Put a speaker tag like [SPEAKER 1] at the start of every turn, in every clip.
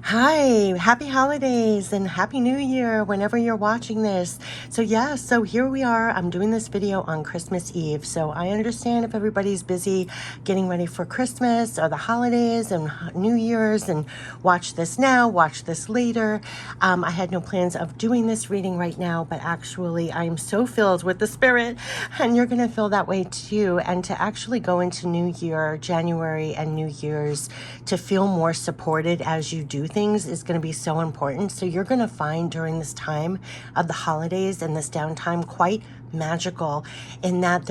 [SPEAKER 1] Hi, happy holidays and happy new year whenever you're watching this. So here we are. I'm doing this video on Christmas Eve. So I understand if everybody's busy getting ready for Christmas or the holidays and New Year's and watch this now, watch this later. I had no plans of doing this reading right now, but actually I am so filled with the Spirit, and you're going to feel that way too. And to actually go into New Year, January and New Year's, to feel more supported as you do things is going to be so important. So you're going to find during this time of the holidays and this downtime quite magical in that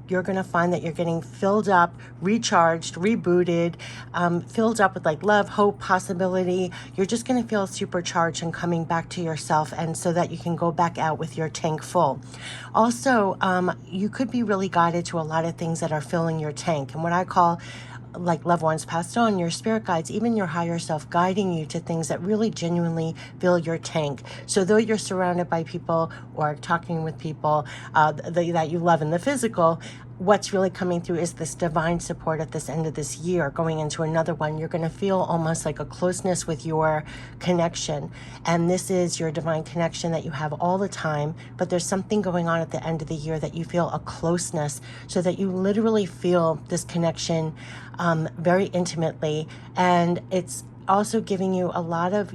[SPEAKER 1] you're going to find that you're getting filled up, recharged, rebooted, filled up with like love, hope, possibility. You're just going to feel supercharged and coming back to yourself, and so that you can go back out with your tank full. Also, you could be really guided to a lot of things that are filling your tank, and what I call like loved ones passed on, your spirit guides, even your higher self guiding you to things that really genuinely fill your tank. So though you're surrounded by people or talking with people that you love in the physical, what's really coming through is this divine support at this end of this year. Going into another one, you're going to feel almost like a closeness with your connection. And this is your divine connection that you have all the time, but there's something going on at the end of the year that you feel a closeness, so that you literally feel this connection very intimately. And it's also giving you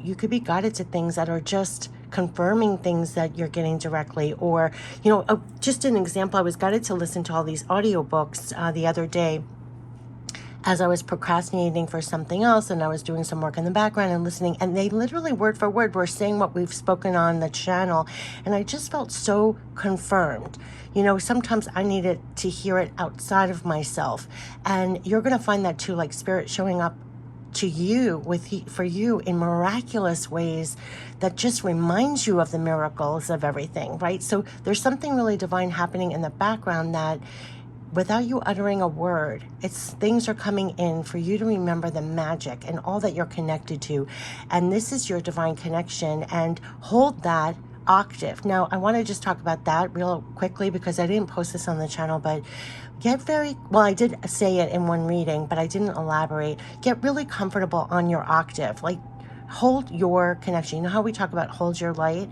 [SPEAKER 1] you could be guided to things that are just confirming things that you're getting directly. Or, just an example, I was guided to listen to all these audiobooks the other day as I was procrastinating for something else, and I was doing some work in the background and listening, and they literally word for word were saying what we've spoken on the channel, and I just felt so confirmed. Sometimes I needed to hear it outside of myself, and you're going to find that too, like Spirit showing up to you for you in miraculous ways that just reminds you of the miracles of everything, right? So there's something really divine happening in the background that, without you uttering a word, things are coming in for you to remember the magic and all that you're connected to. And this is your divine connection, and hold that octave. Now, I want to just talk about that real quickly because I didn't post this on the channel, but I did say it in one reading, but I didn't elaborate. Get really comfortable on your octave. Like, hold your connection. You know how we talk about hold your light?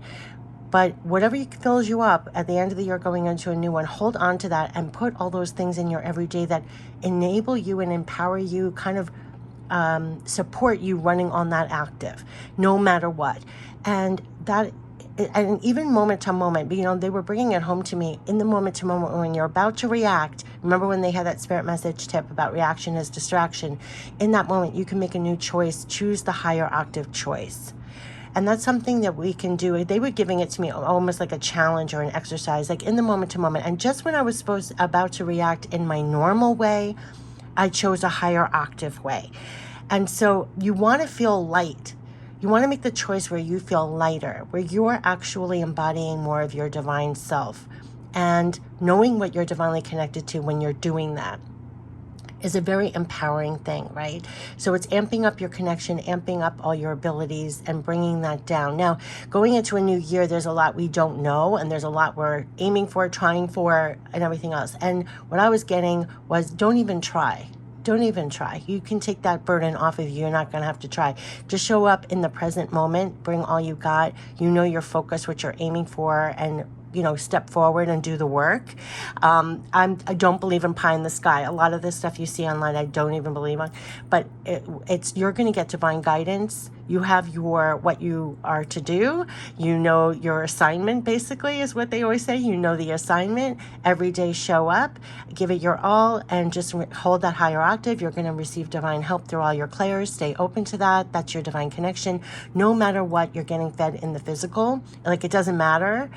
[SPEAKER 1] But whatever fills you up at the end of the year going into a new one, hold on to that and put all those things in your everyday that enable you and empower you, kind of support you running on that octave, no matter what. And even moment to moment, they were bringing it home to me in the moment to moment when you're about to react. Remember when they had that spirit message tip about reaction as distraction? In that moment, you can make a new choice, choose the higher octave choice. And that's something that we can do. They were giving it to me almost like a challenge or an exercise, like in the moment to moment. And just when I was about to react in my normal way, I chose a higher octave way. And so you want to feel light. You want to make the choice where you feel lighter, where you're actually embodying more of your divine self, and knowing what you're divinely connected to when you're doing that is a very empowering thing, right? So it's amping up your connection, amping up all your abilities, and bringing that down. Now, going into a new year, there's a lot we don't know, and there's a lot we're aiming for, trying for, and everything else. And what I was getting was, don't even try. Don't even try. You can take that burden off of you. You're not going to have to try. Just show up in the present moment. Bring all you got. Your focus, what you're aiming for, and step forward and do the work. I don't believe in pie in the sky. A lot of this stuff you see online, I don't even believe on. But you're going to get divine guidance. You have what you are to do. Your assignment, basically, is what they always say. The assignment. Every day show up, give it your all, and just hold that higher octave. You're going to receive divine help through all your clairs. Stay open to that. That's your divine connection. No matter what you're getting fed in the physical, like, it doesn't matter.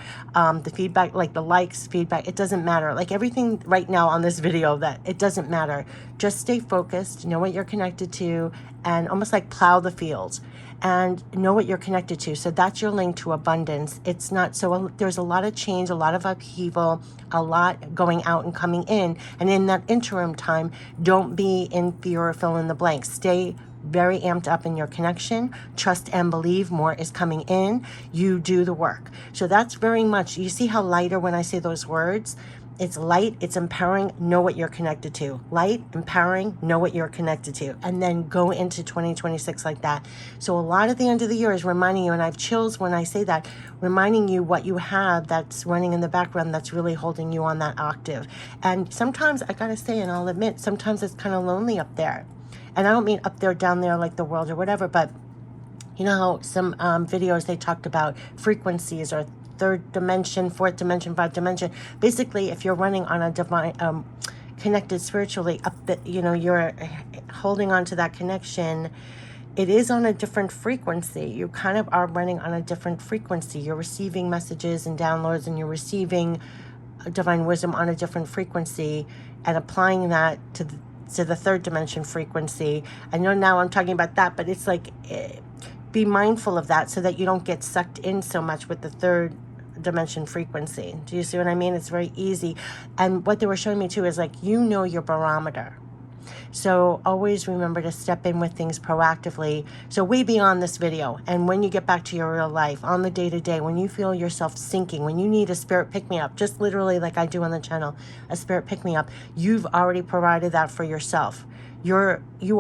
[SPEAKER 1] The feedback, like the likes, feedback, it doesn't matter. Like everything right now on this video, that it doesn't matter. Just stay focused, know what you're connected to, and almost like plow the field and know what you're connected to. So that's your link to abundance. It's not so there's a lot of change, a lot of upheaval, a lot going out and coming in. And in that interim time, don't be in fear or fill in the blanks. Stay very amped up in your connection. Trust and believe more is coming in. You do the work. So that's very much, you see how lighter when I say those words? It's light, it's empowering, know what you're connected to. Light, empowering, know what you're connected to. And then go into 2026 like that. So a lot at the end of the year is reminding you, and I have chills when I say that, reminding you what you have that's running in the background that's really holding you on that octave. And sometimes, I gotta say, and I'll admit, sometimes it's kind of lonely up there. And I don't mean up there, down there, like the world or whatever, but you know how some videos they talked about frequencies or third dimension, fourth dimension, fifth dimension. Basically, if you're running on a divine, connected spiritually, up the, you're holding on to that connection. It is on a different frequency. You kind of are running on a different frequency. You're receiving messages and downloads, and you're receiving divine wisdom on a different frequency, and applying that to the third dimension frequency. I know now I'm talking about that, but it's like, be mindful of that so that you don't get sucked in so much with the third dimension frequency. Do you see what I mean? It's very easy. And what they were showing me too is like, your barometer. So always remember to step in with things proactively. So way beyond this video. And when you get back to your real life, on the day-to-day, when you feel yourself sinking, when you need a spirit pick-me-up, just literally like I do on the channel, a spirit pick-me-up, you've already provided that for yourself. You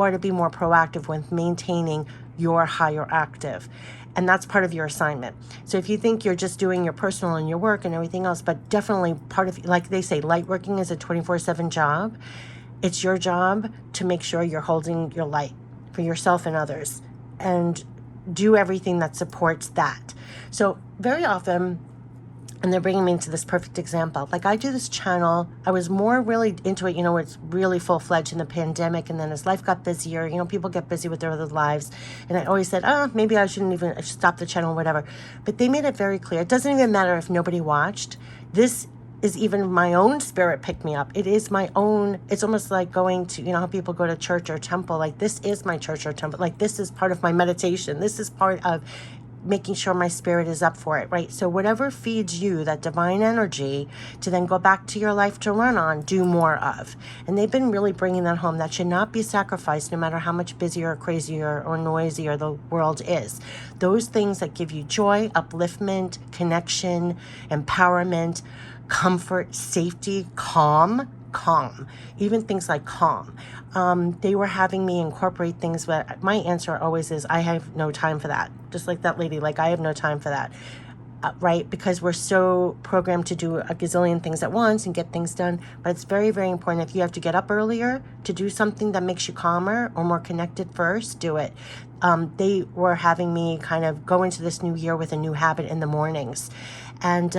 [SPEAKER 1] are to be more proactive with maintaining your higher octave. And that's part of your assignment. So if you think you're just doing your personal and your work and everything else, but definitely part of, like they say, light working is a 24/7 job. It's your job to make sure you're holding your light for yourself and others, and do everything that supports that. So very often, and they're bringing me into this perfect example. Like I do this channel, I was more really into it, it's really full-fledged in the pandemic, and then as life got busier, people get busy with their other lives, and I always said, maybe I shouldn't even stop the channel, whatever. But they made it very clear. It doesn't even matter if nobody watched. This is even my own spirit pick-me-up. It is my own, it's almost like going to, how people go to church or temple, like this is my church or temple, like this is part of my meditation. This is part of making sure my spirit is up for it, right? So whatever feeds you that divine energy to then go back to your life to run on, do more of. And they've been really bringing that home. That should not be sacrificed, no matter how much busier or crazier or noisier the world is. Those things that give you joy, upliftment, connection, empowerment, comfort, safety, calm, even things like calm. They were having me incorporate things, but my answer always is, I have no time for that. Just like that lady, like I have no time for that, right? Because we're so programmed to do a gazillion things at once and get things done. But it's very, very important. If you have to get up earlier to do something that makes you calmer or more connected first, do it. They were having me kind of go into this new year with a new habit in the mornings. And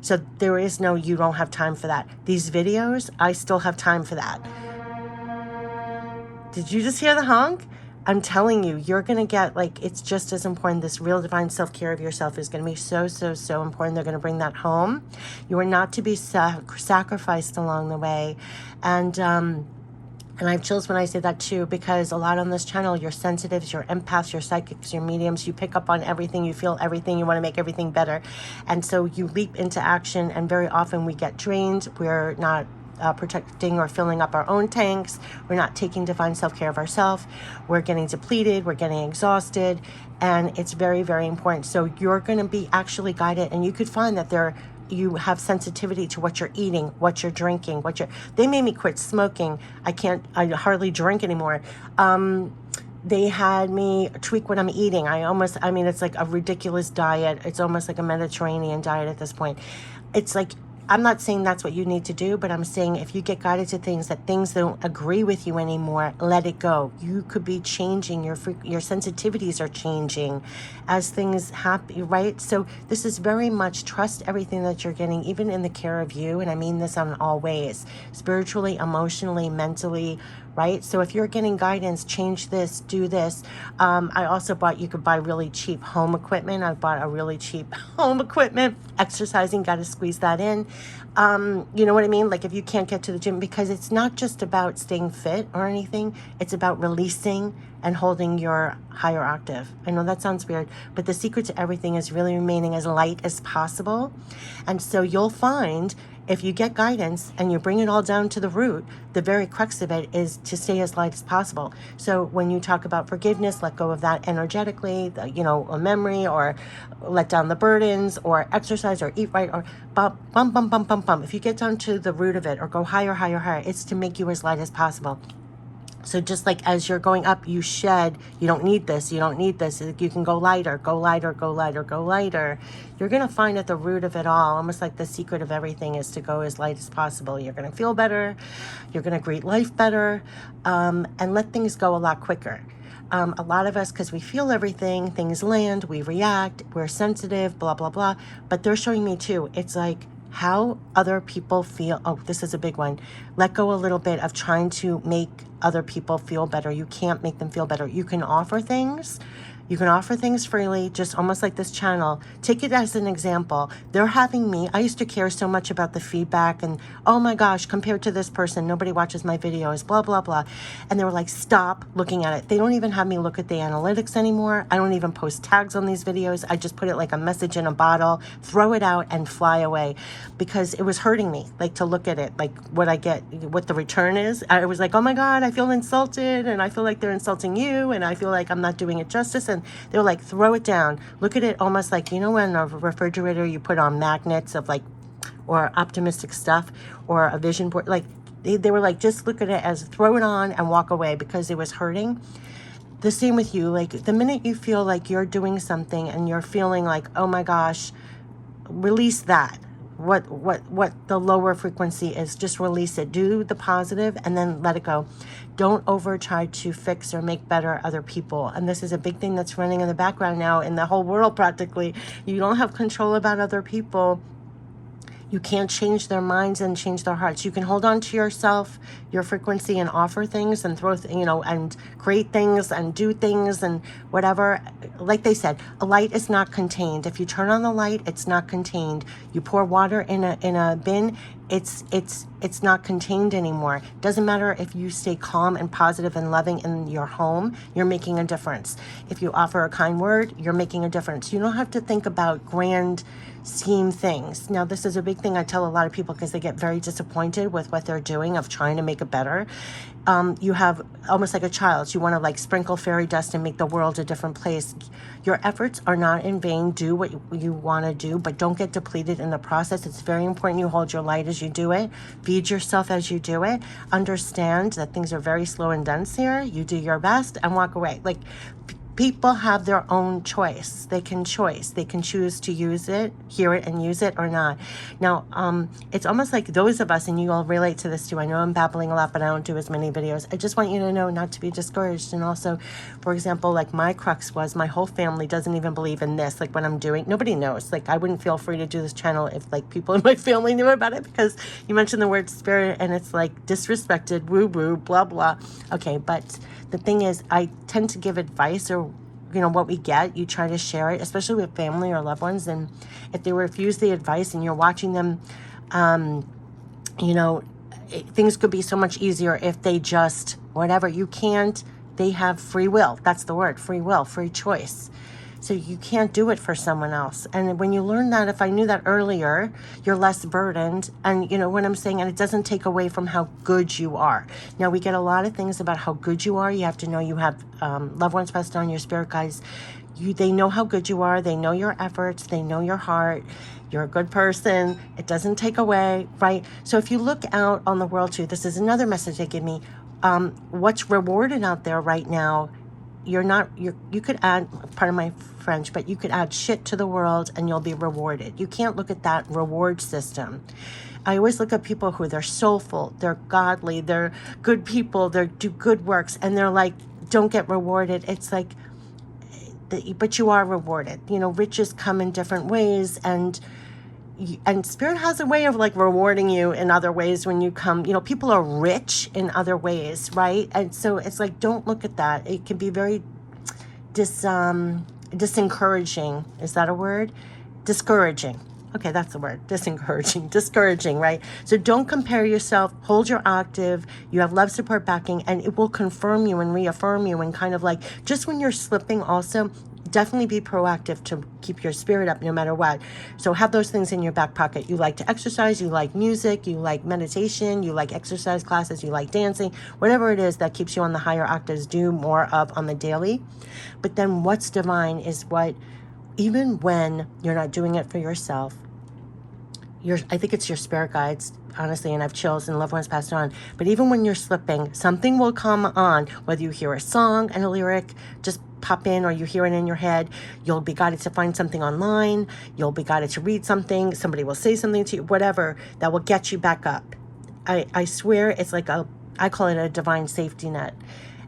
[SPEAKER 1] so there is no, you don't have time for that. These videos, I still have time for that. Did you just hear the honk? I'm telling you, you're going to get, like, it's just as important. This real divine self-care of yourself is going to be so, so, so important. They're going to bring that home. You are not to be sacrificed along the way. And I have chills when I say that too, because a lot on this channel, you're sensitives, you're empaths, you're psychics, you're mediums, you pick up on everything, you feel everything, you want to make everything better. And so you leap into action, and very often we get drained. We're not protecting or filling up our own tanks. We're not taking divine self-care of ourselves. We're getting depleted. We're getting exhausted. And it's very, very important. So you're going to be actually guided, and you could find that you have sensitivity to what you're eating, what you're drinking, they made me quit smoking. I hardly drink anymore. They had me tweak what I'm eating. It's like a ridiculous diet. It's almost like a Mediterranean diet at this point. It's like, I'm not saying that's what you need to do, but I'm saying if you get guided to things don't agree with you anymore, let it go. You could be changing, your sensitivities are changing as things happen, right? So this is very much trust everything that you're getting, even in the care of you. And I mean this on all ways, spiritually, emotionally, mentally, right? So if you're getting guidance, change this, do this. I also you could buy really cheap home equipment. I bought a really cheap home equipment. Exercising, got to squeeze that in. You know what I mean? Like if you can't get to the gym, because it's not just about staying fit or anything. It's about releasing and holding your higher octave. I know that sounds weird, but the secret to everything is really remaining as light as possible. And so you'll find if you get guidance and you bring it all down to the root, the very crux of it is to stay as light as possible. So when you talk about forgiveness, let go of that energetically, a memory, or let down the burdens, or exercise, or eat right, or bump, bump, bump, bump, bump, bump. If you get down to the root of it, or go higher, higher, higher, it's to make you as light as possible. So just like as you're going up, you shed, you don't need this, you don't need this. You can go lighter, go lighter, go lighter, go lighter. You're going to find at the root of it all, almost like the secret of everything is to go as light as possible. You're going to feel better. You're going to greet life better, and let things go a lot quicker. A lot of us, because we feel everything, things land, we react, we're sensitive, blah, blah, blah. But they're showing me too, it's like, how other people feel. Oh, this is a big one. Let go a little bit of trying to make other people feel better. You can't make them feel better. You can offer things. You can offer things freely, just almost like this channel. Take it as an example. They're having me. I used to care so much about the feedback and, oh my gosh, compared to this person, nobody watches my videos, blah, blah, blah. And they were like, stop looking at it. They don't even have me look at the analytics anymore. I don't even post tags on these videos. I just put it like a message in a bottle, throw it out and fly away, because it was hurting me, like to look at it, like what I get, what the return is. I was like, oh my God, I feel insulted, and I feel like they're insulting you, and I feel like I'm not doing it justice. And they were like, throw it down. Look at it almost like, when a refrigerator you put on magnets of like, or optimistic stuff, or a vision board, like they were like, just look at it as throw it on and walk away, because it was hurting. The same with you. Like the minute you feel like you're doing something and you're feeling like, oh my gosh, release that. What the lower frequency is, just release it. Do the positive and then let it go. Don't over try to fix or make better other people. And this is a big thing that's running in the background now in the whole world practically. You don't have control about other people. You can't change their minds and change their hearts. You can hold on to yourself, your frequency, and offer things and throw, and create things and do things and whatever. Like they said, a light is not contained. If you turn on the light, it's not contained. You pour water in a bin, it's not contained anymore. Doesn't matter if you stay calm and positive and loving in your home, you're making a difference. If you offer a kind word, you're making a difference. You don't have to think about grand scheme things. Now, this is a big thing I tell a lot of people, because they get very disappointed with what they're doing of trying to make it better. You have almost like a child. You want to like sprinkle fairy dust and make the world a different place. Your efforts are not in vain. Do what you want to do, but don't get depleted in the process. It's very important you hold your light as you do it. Feed yourself as you do it. Understand that things are very slow and dense here. You do your best and walk away. Like, people have their own choice. They can choose to use it, hear it, and use it or not. Now, it's almost like those of us, and you all relate to this too. I know I'm babbling a lot, but I don't do as many videos. I just want you to know not to be discouraged. And also, for example, like my crux was my whole family doesn't even believe in this. Like what I'm doing, nobody knows. Like I wouldn't feel free to do this channel if like people in my family knew about it, because you mentioned the word spirit and it's like disrespected, woo woo, blah blah. Okay, but the thing is, I tend to give advice, or what we get, you try to share it, especially with family or loved ones. And if they refuse the advice and you're watching them, things could be so much easier if they just, whatever. You can't, they have free will. That's the word, free will, free choice. So you can't do it for someone else. And when you learn that, if I knew that earlier, you're less burdened. And you know what I'm saying? And it doesn't take away from how good you are. Now, we get a lot of things about how good you are. You have to know you have loved ones passed on, your spirit guides. They know how good you are. They know your efforts. They know your heart. You're a good person. It doesn't take away, right? So if you look out on the world too, this is another message they give me. What's rewarded out there right now, you could add, pardon my French, but you could add shit to the world and you'll be rewarded. You can't look at that reward system. I always look at people who they're soulful, they're godly, they're good people, they do good works, and they're like, don't get rewarded. It's like, but you are rewarded. Riches come in different ways, and spirit has a way of like rewarding you in other ways when you come. People are rich in other ways, right? And so it's like, don't look at that. It can be very disencouraging. Is that a word? Discouraging. Okay, that's the word. Discouraging, right? So don't compare yourself. Hold your octave. You have love, support, backing, and it will confirm you and reaffirm you, and kind of like, just when you're slipping also, definitely be proactive to keep your spirit up no matter what. So have those things in your back pocket. You like to exercise, you like music, you like meditation, you like exercise classes, you like dancing, whatever it is that keeps you on the higher octaves, do more of on the daily. But then what's divine is what, even when you're not doing it for yourself, I think it's your spirit guides, honestly, and I've chills and loved ones passed on. But even when you're slipping, something will come on, whether you hear a song and a lyric just pop in, or you hear it in your head. You'll be guided to find something online. You'll be guided to read something. Somebody will say something to you, whatever, that will get you back up. I swear it's like I call it a divine safety net.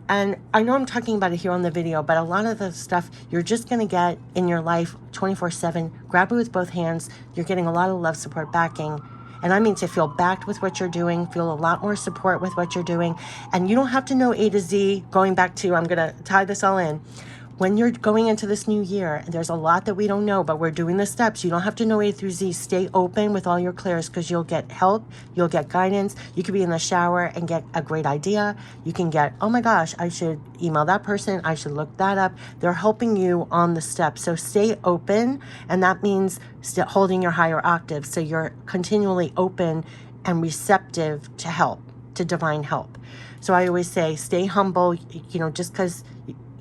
[SPEAKER 1] And I know I'm talking about it here on the video, but a lot of the stuff you're just going to get in your life 24/7. Grab it with both hands. You're getting a lot of love, support, backing. And I mean to feel backed with what you're doing, feel a lot more support with what you're doing. And you don't have to know A to Z. Going back to, I'm going to tie this all in. When you're going into this new year, there's a lot that we don't know, but we're doing the steps. You don't have to know A through Z. Stay open with all your clairs, because you'll get help. You'll get guidance. You could be in the shower and get a great idea. You can get, oh my gosh, I should email that person. I should look that up. They're helping you on the steps. So stay open. And that means holding your higher octave. So you're continually open and receptive to help, to divine help. So I always say, stay humble, just because,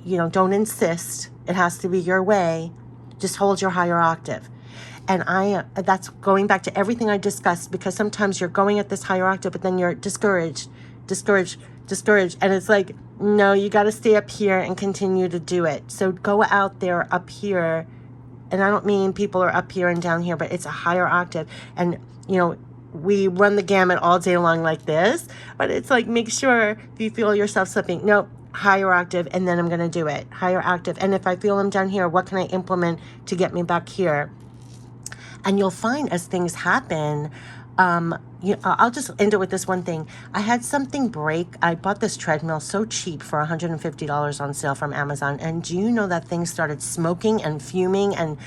[SPEAKER 1] don't insist it has to be your way. Just hold your higher octave. And that's going back to everything I discussed, because sometimes you're going at this higher octave, but then you're discouraged. And it's like, no, you got to stay up here and continue to do it. So go out there up here. And I don't mean people are up here and down here, but it's a higher octave. And, we run the gamut all day long like this, but it's like, make sure if you feel yourself slipping, no, higher octave, and then I'm going to do it. Higher octave. And if I feel I'm down here, what can I implement to get me back here? And you'll find as things happen, I'll just end it with this one thing. I had something break. I bought this treadmill so cheap for $150 on sale from Amazon. And do you know that thing started smoking and fuming? And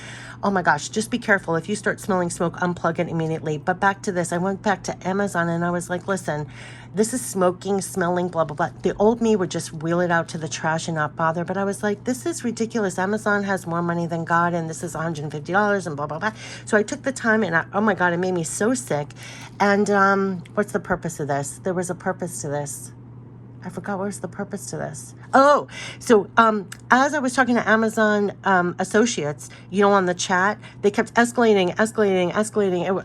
[SPEAKER 1] oh my gosh, just be careful. If you start smelling smoke, unplug it immediately. But back to this, I went back to Amazon and I was like, listen, this is smoking, smelling, blah, blah, blah. The old me would just wheel it out to the trash and not bother. But I was like, this is ridiculous. Amazon has more money than God, and this is $150 and blah, blah, blah. So I took the time and oh my God, it made me so sick. And what's the purpose of this? There was a purpose to this. I forgot what was the purpose to this. Oh, so as I was talking to Amazon associates, on the chat, they kept escalating.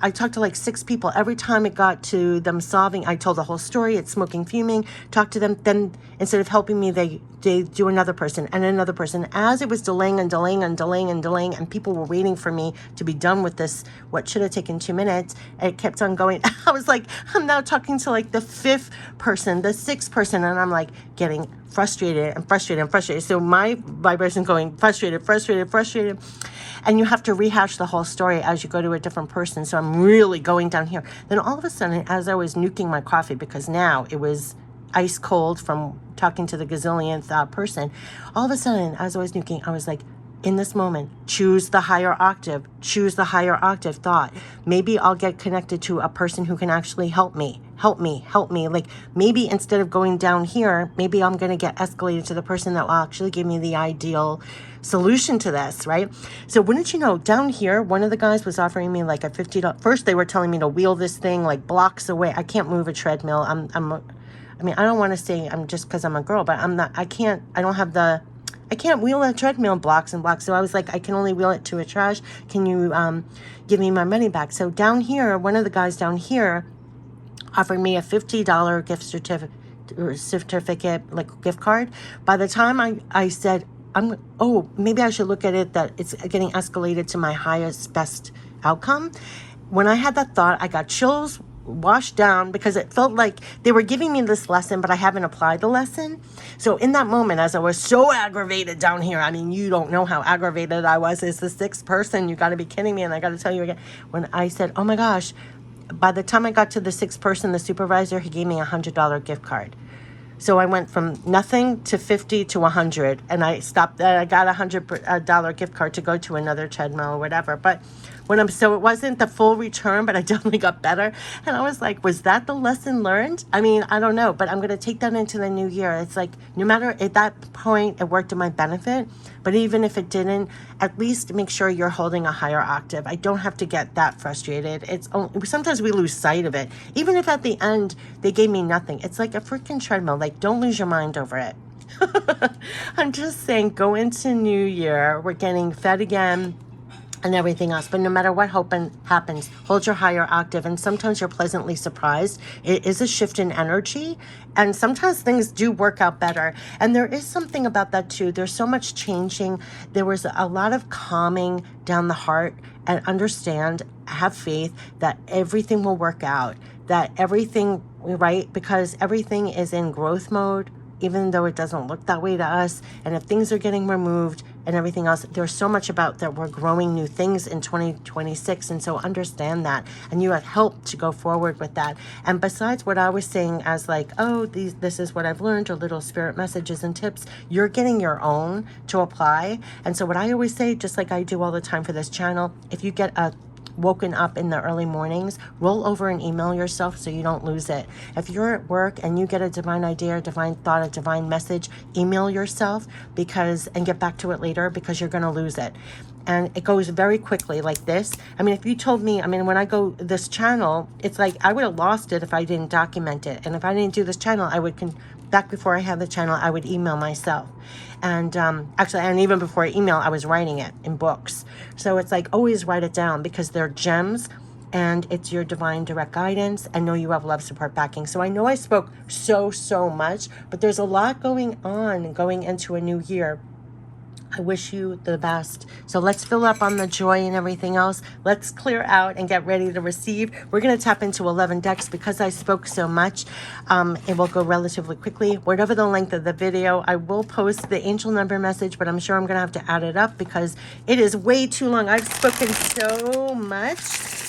[SPEAKER 1] I talked to like 6 people. Every time it got to them solving, I told the whole story. It's smoking, fuming, talked to them. Then instead of helping me, they do another person and another person. As it was delaying, and people were waiting for me to be done with this, what should have taken 2 minutes, it kept on going. I was like, I'm now talking to like the 5th person, the 6th person, and I'm like getting frustrated. So my vibration going frustrated. And you have to rehash the whole story as you go to a different person. So I'm really going down here. Then all of a sudden, as I was nuking my coffee, because now it was ice cold from talking to the gazillionth person, all of a sudden, as I was nuking, I was like, in this moment, choose the higher octave thought. Maybe I'll get connected to a person who can actually help me. Like maybe instead of going down here, maybe I'm going to get escalated to the person that will actually give me the ideal solution to this, right? So wouldn't you know, down here, one of the guys was offering me like a $50. First, they were telling me to wheel this thing like blocks away. I can't move a treadmill. I don't want to say I'm just because I'm a girl, but I can't wheel a treadmill blocks and blocks. So I was like, I can only wheel it to a trash. Can you give me my money back? So down here, one of the guys down here offered me a $50 gift certificate, like gift card. By the time I said, maybe I should look at it that it's getting escalated to my highest, best outcome. When I had that thought, I got chills, washed down, because it felt like they were giving me this lesson, but I haven't applied the lesson. So in that moment, as I was so aggravated down here, you don't know how aggravated I was. It's the 6th person. You got to be kidding me. And I got to tell you again, when I said, oh my gosh, by the time I got to the 6th person, the supervisor, he gave me a $100 gift card. So I went from nothing to 50 to 100, and I stopped. I got a $100 gift card to go to another treadmill or whatever. But So it wasn't the full return, but I definitely got better. And I was like, was that the lesson learned? I mean, I don't know, but I'm going to take that into the new year. It's like, no matter at that point, it worked to my benefit. But even if it didn't, at least make sure you're holding a higher octave. I don't have to get that frustrated. Sometimes we lose sight of it. Even if at the end they gave me nothing, it's like a freaking treadmill. Like, don't lose your mind over it. I'm just saying, go into New Year. We're getting fed again and everything else. But no matter what happens, hold your higher octave. And sometimes you're pleasantly surprised. It is a shift in energy. And sometimes things do work out better. And there is something about that too. There's so much changing. There was a lot of calming down the heart, and understand, have faith that everything will work out, that everything, right? Because everything is in growth mode, even though it doesn't look that way to us. And if things are getting removed and everything else, there's so much about that we're growing new things in 2026. And so understand that, and you have help to go forward with that. And besides what I was saying as like, oh, this is what I've learned, or little spirit messages and tips, you're getting your own to apply. And so what I always say, just like I do all the time for this channel, if you get woken up in the early mornings, roll over and email yourself so you don't lose it. If you're at work and you get a divine idea, a divine thought, a divine message, email yourself and get back to it later, because you're going to lose it. And it goes very quickly like this. I mean, if you told me, when I go this channel, it's like I would have lost it if I didn't document it. And if I didn't do this channel, back before I had the channel, I would email myself. And and even before I email, I was writing it in books. So it's like, always write it down, because they're gems and it's your divine direct guidance. And know you have love, support, backing. So I know I spoke so much, but there's a lot going on going into a new year. I wish you the best. So let's fill up on the joy and everything else. Let's clear out and get ready to receive. We're going to tap into 11 decks. Because I spoke so much, it will go relatively quickly. Whatever the length of the video, I will post the angel number message, but I'm sure I'm going to have to add it up because it is way too long. I've spoken so much,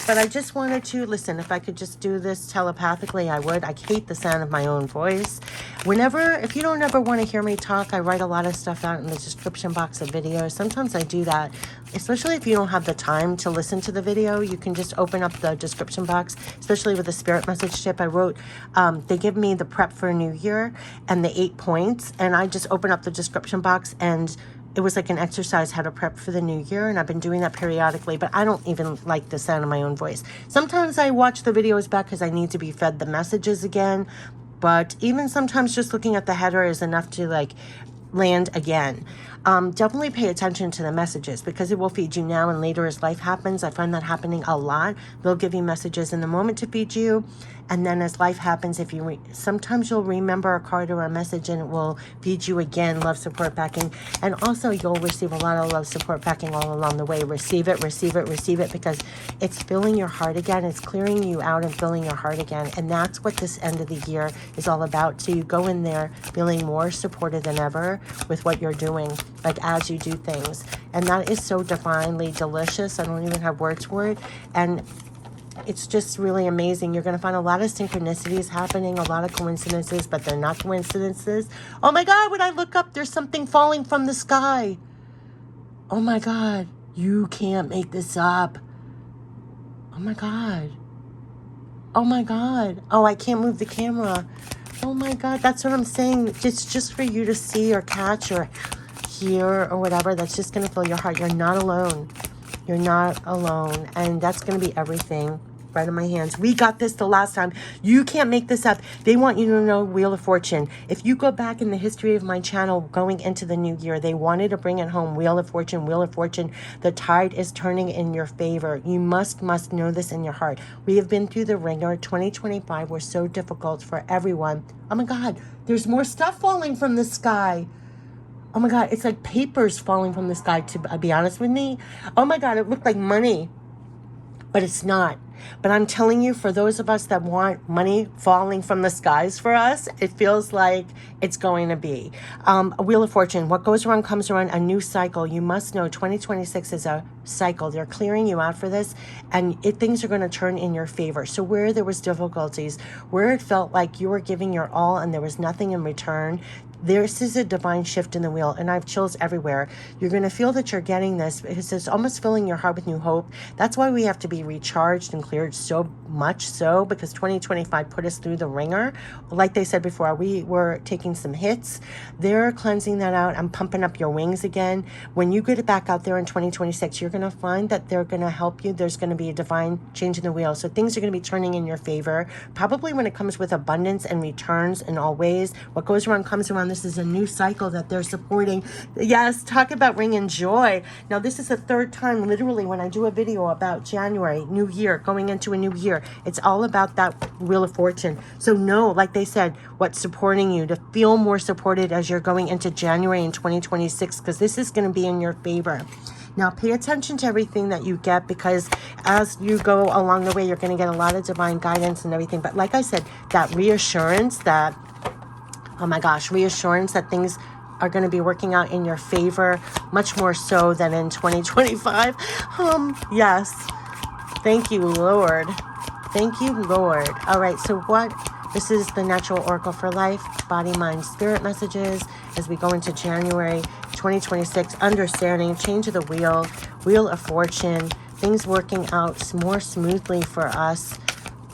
[SPEAKER 1] but I just wanted to listen. If I could just do this telepathically, I would. I hate the sound of my own voice. If you don't ever want to hear me talk, I write a lot of stuff out in the description box of videos. Sometimes I do that, especially if you don't have the time to listen to the video. You can just open up the description box, especially with the spirit message tip I wrote. They give me the prep for a new year and the 8 points, and I just open up the description box, and it was like an exercise how to prep for the new year. And I've been doing that periodically, but I don't even like the sound of my own voice. Sometimes I watch the videos back because I need to be fed the messages again. But even sometimes just looking at the header is enough to land again. Definitely pay attention to the messages, because it will feed you now and later as life happens. I find that happening a lot. They'll give you messages in the moment to feed you, and then as life happens, sometimes you'll remember a card or a message and it will feed you again, love, support, backing. And also you'll receive a lot of love, support, backing all along the way. Receive it, receive it, receive it, because it's filling your heart again. It's clearing you out and filling your heart again. And that's what this end of the year is all about. So you go in there feeling more supported than ever with what you're doing, as you do things. And that is so divinely delicious. I don't even have words for it. And it's just really amazing. You're going to find a lot of synchronicities happening, a lot of coincidences, but they're not coincidences. Oh my God, when I look up, there's something falling from the sky. Oh my God, you can't make this up. Oh my God. Oh my God. Oh, I can't move the camera. Oh my God, that's what I'm saying. It's just for you to see or catch or hear or whatever. That's just going to fill your heart. You're not alone. You're not alone. And that's going to be everything. Right in my hands. We got this the last time. You can't make this up. They want you to know Wheel of Fortune. If you go back in the history of my channel going into the new year, they wanted to bring it home. Wheel of Fortune, Wheel of Fortune. The tide is turning in your favor. You must know this in your heart. We have been through the ringer. 2025 was so difficult for everyone. Oh my God, there's more stuff falling from the sky. Oh my God, it's like papers falling from the sky, to be honest with me. Oh my God, it looked like money, but it's not. But I'm telling you, for those of us that want money falling from the skies for us, it feels like it's going to be. A Wheel of Fortune, what goes around comes around, a new cycle. You must know 2026 is a cycle. They're clearing you out for this, and things are going to turn in your favor. So where there was difficulties, where it felt like you were giving your all and there was nothing in return, This is a divine shift in the wheel, and I have chills everywhere. You're going to feel that you're getting this because it's almost filling your heart with new hope. That's why we have to be recharged and cleared so much so, because 2025 put us through the ringer. Like they said before, we were taking some hits. They're cleansing that out and pumping up your wings again. When you get it back out there in 2026, you're going to find that they're going to help you. There's going to be a divine change in the wheel. So things are going to be turning in your favor, probably when it comes with abundance and returns in all ways. What goes around comes around. This is a new cycle that they're supporting. Yes, talk about bringing joy. Now, this is the third time, literally, when I do a video about January, new year, going into a new year. It's all about that Wheel of Fortune. So know, like they said, what's supporting you to feel more supported as you're going into January in 2026, because this is going to be in your favor. Now, pay attention to everything that you get, because as you go along the way, you're going to get a lot of divine guidance and everything. But like I said, that reassurance that, oh my gosh, reassurance that things are going to be working out in your favor, much more so than in 2025. Yes. Thank you, Lord. Thank you, Lord. All right, so this is the Natural Oracle for Life, body, mind, spirit messages as we go into January 2026. Understanding, change of the wheel, Wheel of Fortune, things working out more smoothly for us,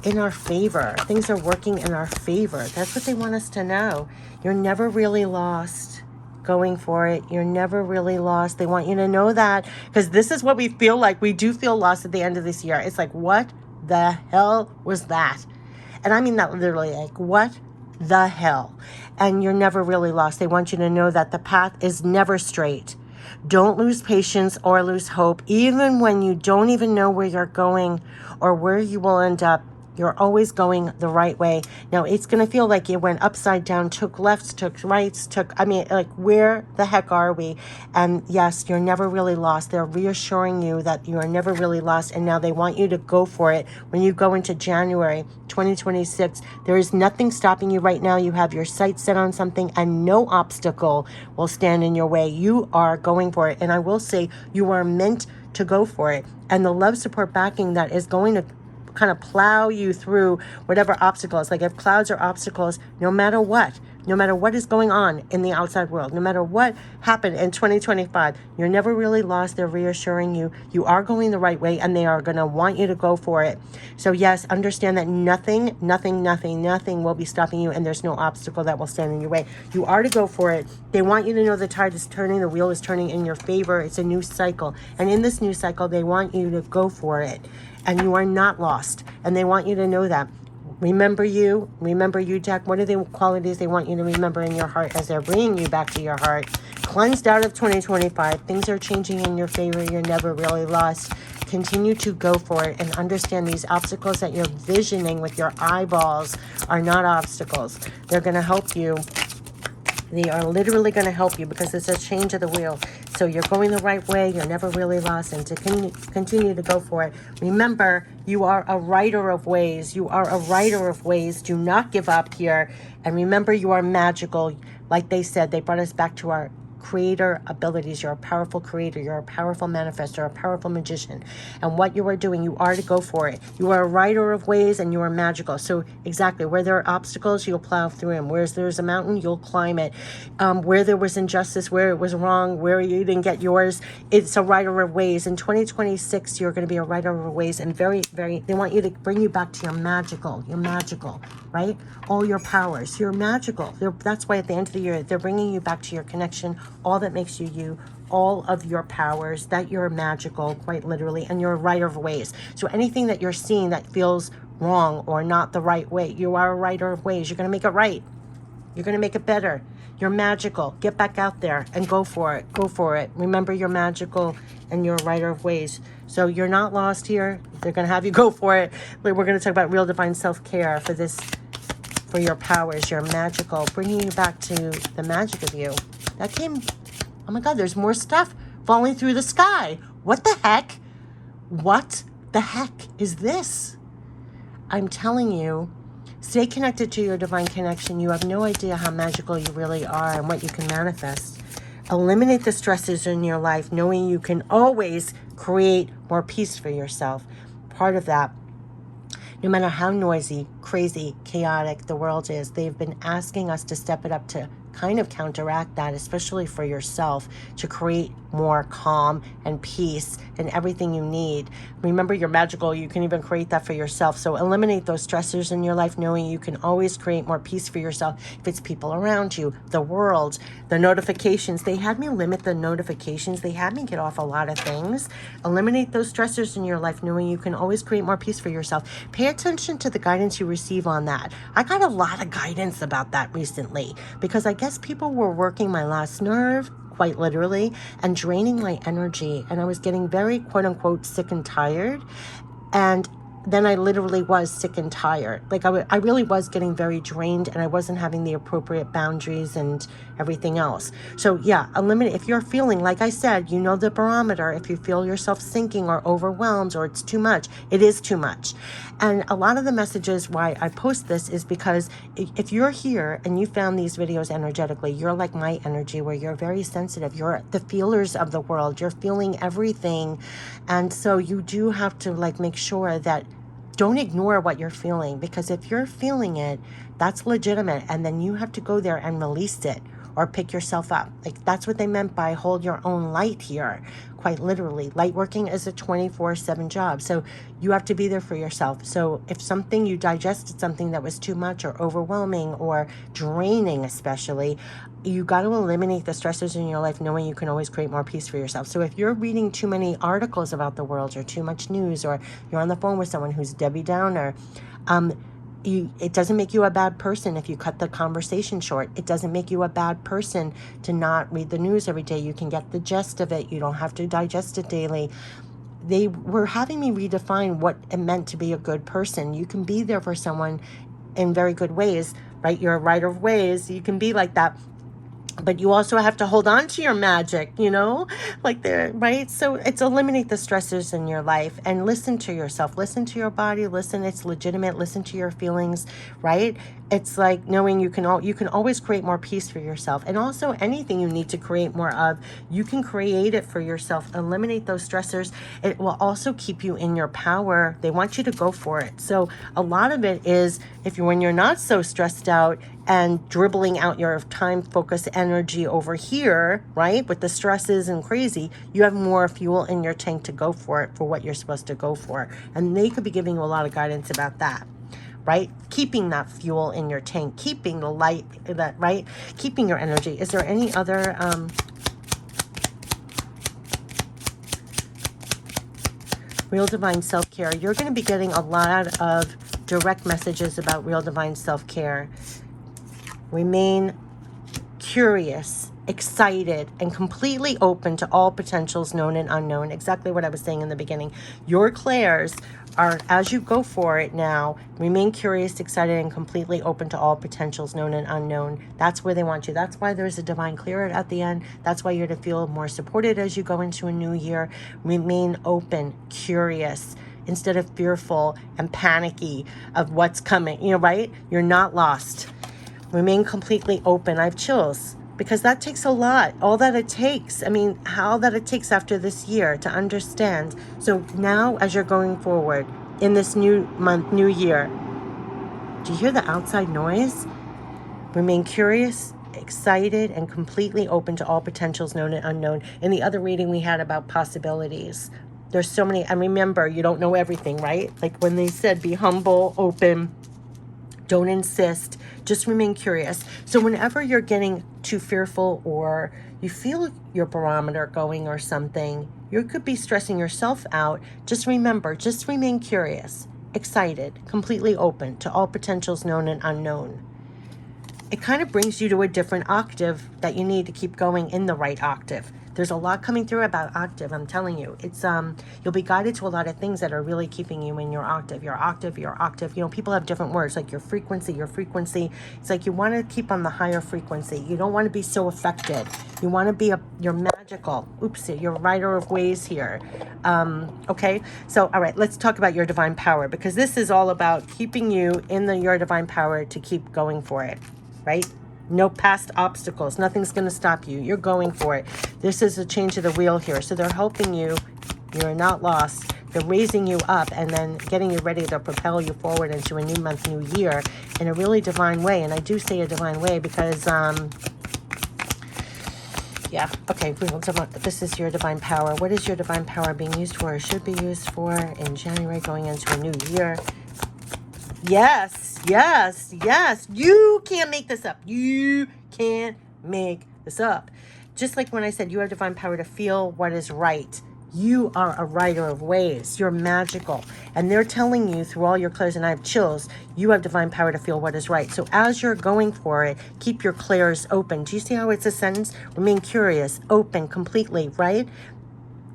[SPEAKER 1] in our favor. Things are working in our favor. That's what they want us to know. You're never really lost going for it. You're never really lost. They want you to know that, because this is what we feel like. We do feel lost at the end of this year. It's like, what the hell was that? And I mean that literally, like, what the hell? And you're never really lost. They want you to know that the path is never straight. Don't lose patience or lose hope, even when you don't even know where you're going or where you will end up. You're always going the right way. Now, it's going to feel like you went upside down, took lefts, took rights, like, where the heck are we? And yes, you're never really lost. They're reassuring you that you are never really lost. And now they want you to go for it. When you go into January 2026, there is nothing stopping you right now. You have your sights set on something, and no obstacle will stand in your way. You are going for it. And I will say, you are meant to go for it. And the love, support, backing that is going to kind of plow you through whatever obstacles. Like, if clouds are obstacles, no matter what is going on in the outside world, no matter what happened in 2025, you're never really lost. They're reassuring you you are going the right way, and they are going to want you to go for it. So yes, understand that nothing will be stopping you, and there's no obstacle that will stand in your way. You are to go for it. They want you to know the tide is turning, the wheel is turning in your favor. It's a new cycle, and in this new cycle, they want you to go for it. And you are not lost. And they want you to know that. Remember you, Jack. What are the qualities they want you to remember in your heart as they're bringing you back to your heart? Cleansed out of 2025. Things are changing in your favor. You're never really lost. Continue to go for it, and understand these obstacles that you're visioning with your eyeballs are not obstacles. They're going to help you. They are literally going to help you, because it's a change of the wheel. So you're going the right way. You're never really lost. And to continue to go for it. Remember, you are a writer of ways. You are a writer of ways. Do not give up here. And remember, you are magical. Like they said, they brought us back to our creator abilities. You're a powerful creator. You're a powerful manifestor, a powerful magician. And what you are doing, you are to go for it. You are a writer of ways, and you are magical. So exactly, where there are obstacles, you'll plow through them. Where there's a mountain, you'll climb it. Where there was injustice, where it was wrong, where you didn't get yours, it's a writer of ways. In 2026, you're going to be a writer of ways, and they want you to bring you back to your magical, right? All your powers, you're magical. That's why at the end of the year, they're bringing you back to your connection, all that makes you you, all of your powers, that you're magical, quite literally, and you're a writer of ways. So anything that you're seeing that feels wrong or not the right way, you are a writer of ways. You're going to make it right. You're going to make it better. You're magical. Get back out there and go for it. Go for it. Remember, you're magical and you're a writer of ways. So you're not lost here. They're going to have you go for it. We're going to talk about real divine self-care for this, for your powers. You're magical, bringing you back to the magic of you. That came, oh my God, there's more stuff falling through the sky. What the heck? What the heck is this? I'm telling you, stay connected to your divine connection. You have no idea how magical you really are and what you can manifest. Eliminate the stresses in your life, knowing you can always create more peace for yourself. Part of that, no matter how noisy, crazy, chaotic the world is, they've been asking us to step it up to kind of counteract that, especially for yourself, to create more calm and peace and everything you need. Remember, you're magical. You can even create that for yourself. So eliminate those stressors in your life, knowing you can always create more peace for yourself. If it's people around you, the world, the notifications, they had me limit the notifications. They had me get off a lot of things. Eliminate those stressors in your life, knowing you can always create more peace for yourself. Pay attention to the guidance you receive on that. I got a lot of guidance about that recently, because I guess people were working my last nerve, quite literally, and draining my energy. And I was getting very, quote unquote, sick and tired. And then I literally was sick and tired. Like I really was getting very drained, and I wasn't having the appropriate boundaries and everything else. So yeah, eliminate. If you're feeling, like I said, you know the barometer. If you feel yourself sinking or overwhelmed or it's too much, it is too much. And a lot of the messages why I post this is because if you're here and you found these videos energetically, you're like my energy, where you're very sensitive. You're the feelers of the world. You're feeling everything. And so you do have to like make sure that don't ignore what you're feeling, because if you're feeling it, that's legitimate. And then you have to go there and release it or pick yourself up. Like that's what they meant by hold your own light here. Quite literally, light working is a 24/7 job. So you have to be there for yourself. So if something, you digested something that was too much or overwhelming or draining, especially, you got to eliminate the stressors in your life, knowing you can always create more peace for yourself. So if you're reading too many articles about the world or too much news, or you're on the phone with someone who's Debbie Downer, it doesn't make you a bad person if you cut the conversation short. It doesn't make you a bad person to not read the news every day. You can get the gist of it. You don't have to digest it daily. They were having me redefine what it meant to be a good person. You can be there for someone in very good ways, right? You're a writer of ways. You can be like that. But you also have to hold on to your magic, you know, like there, right? So it's eliminate the stressors in your life and listen to yourself, listen to your body, listen, it's legitimate, listen to your feelings, right? It's like knowing you can always create more peace for yourself. And also anything you need to create more of, you can create it for yourself. Eliminate those stressors. It will also keep you in your power. They want you to go for it. So a lot of it is when you're not so stressed out and dribbling out your time, focus, energy over here, right? With the stresses and crazy, you have more fuel in your tank to go for it, for what you're supposed to go for. And they could be giving you a lot of guidance about that, right? Keeping that fuel in your tank, keeping the light, that right? Keeping your energy. Is there any other Real Divine Self-Care? You're going to be getting a lot of direct messages about Real Divine Self-Care. Remain curious, excited, and completely open to all potentials known and unknown. Exactly what I was saying in the beginning. Your clairs are, as you go for it now, remain curious, excited, and completely open to all potentials known and unknown. That's where they want you. That's why there's a divine clear at the end. That's why you're to feel more supported as you go into a new year. Remain open, curious, instead of fearful and panicky of what's coming, you know, right? You're not lost. Remain completely open. I have chills because that takes a lot. All that it takes. I mean, how that it takes after this year to understand. So now as you're going forward in this new month, new year, do you hear the outside noise? Remain curious, excited, and completely open to all potentials known and unknown. In the other reading we had about possibilities, there's so many. And remember, you don't know everything, right? Like when they said, be humble, open, don't insist, just remain curious. So whenever you're getting too fearful or you feel your barometer going or something, you could be stressing yourself out. Just remember, just remain curious, excited, completely open to all potentials known and unknown. It kind of brings you to a different octave that you need to keep going in the right octave. There's a lot coming through about octave, I'm telling you. It's you'll be guided to a lot of things that are really keeping you in your octave, your octave, your octave. You know, people have different words like your frequency, your frequency. It's like you want to keep on the higher frequency. You don't want to be so affected. You want to be you're magical. Oopsie, you're writer of ways here. Okay, so all right, let's talk about your divine power, because this is all about keeping you in your divine power to keep going for it, right? No past obstacles. Nothing's going to stop you. You're going for it. This is a change of the wheel here. So they're helping you. You're not lost. They're raising you up and then getting you ready to propel you forward into a new month, new year in a really divine way. And I do say a divine way because Yeah. Okay. This is your divine power. What is your divine power being used for? Or should be used for in January going into a new year? Yes. Yes. Yes. You can't make this up. You can't make this up. Just like when I said you have divine power to feel what is right. You are a writer of ways. You're magical. And they're telling you through all your clairs, and I have chills, you have divine power to feel what is right. So as you're going for it, keep your clairs open. Do you see how it's a sentence? Remain curious, open completely, right?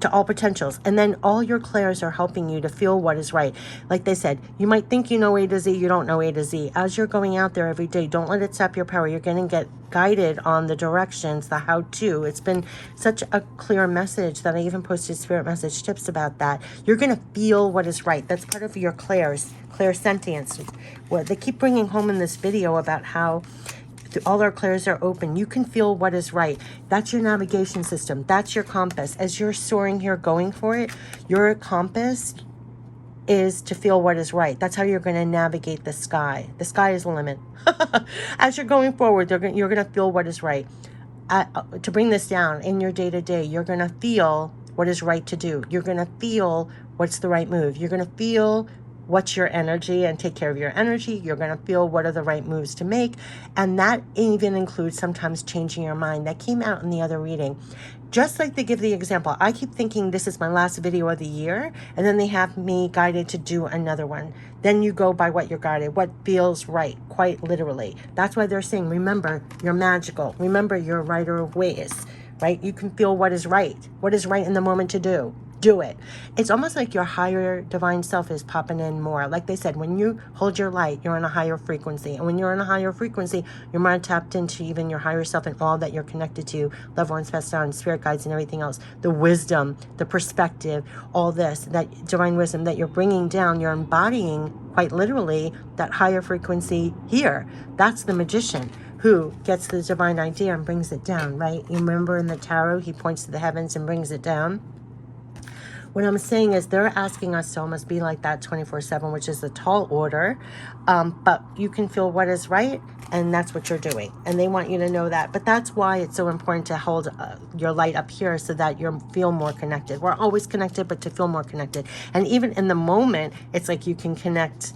[SPEAKER 1] To all potentials. And then all your clairs are helping you to feel what is right. Like they said, you might think you know A to Z, you don't know A to Z. As you're going out there every day, don't let it sap your power. You're going to get guided on the directions, the how-to. It's been such a clear message that I even posted spirit message tips about that. You're going to feel what is right. That's part of your clairs, clairsentience. What they keep bringing home in this video about how all our clairs are open. You can feel what is right. That's your navigation system. That's your compass. As you're soaring here, going for it, your compass is to feel what is right. That's how you're going to navigate the sky. The sky is the limit. As you're going forward, you're going to feel what is right. To bring this down in your day-to-day, you're going to feel what is right to do. You're going to feel what's the right move. You're going to feel what's your energy and take care of your energy. You're going to feel what are the right moves to make. And that even includes sometimes changing your mind. That came out in the other reading. Just like they give the example, I keep thinking this is my last video of the year, and then they have me guided to do another one. Then you go by what you're guided, what feels right, quite literally. That's why they're saying, remember, you're magical. Remember, you're a writer of ways, right? You can feel what is right in the moment to do. Do it. It's almost like your higher divine self is popping in more. Like they said, when you hold your light, you're on a higher frequency. And when you're on a higher frequency, you're more tapped into even your higher self and all that you're connected to, loved ones, passed on, spirit guides, and everything else. The wisdom, the perspective, all this, that divine wisdom that you're bringing down, you're embodying quite literally that higher frequency here. That's the magician who gets the divine idea and brings it down, right? You remember in the tarot, he points to the heavens and brings it down. What I'm saying is they're asking us to almost be like that 24/7, which is the tall order. But you can feel what is right, and that's what you're doing. And they want you to know that. But that's why it's so important to hold your light up here so that you feel more connected. We're always connected, but to feel more connected. And even in the moment, it's like you can connect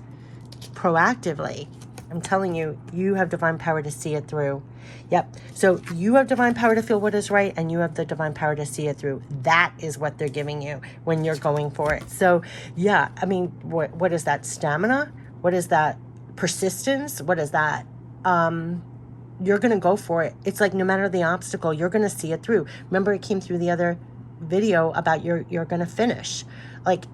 [SPEAKER 1] proactively. I'm telling you, you have divine power to see it through. Yep. So you have divine power to feel what is right, and you have the divine power to see it through. That is what they're giving you when you're going for it. So yeah, I mean, what is that? Stamina? What is that? Persistence? What is that? You're going to go for it. It's like no matter the obstacle, you're going to see it through. Remember, it came through the other video about you're going to finish. Like,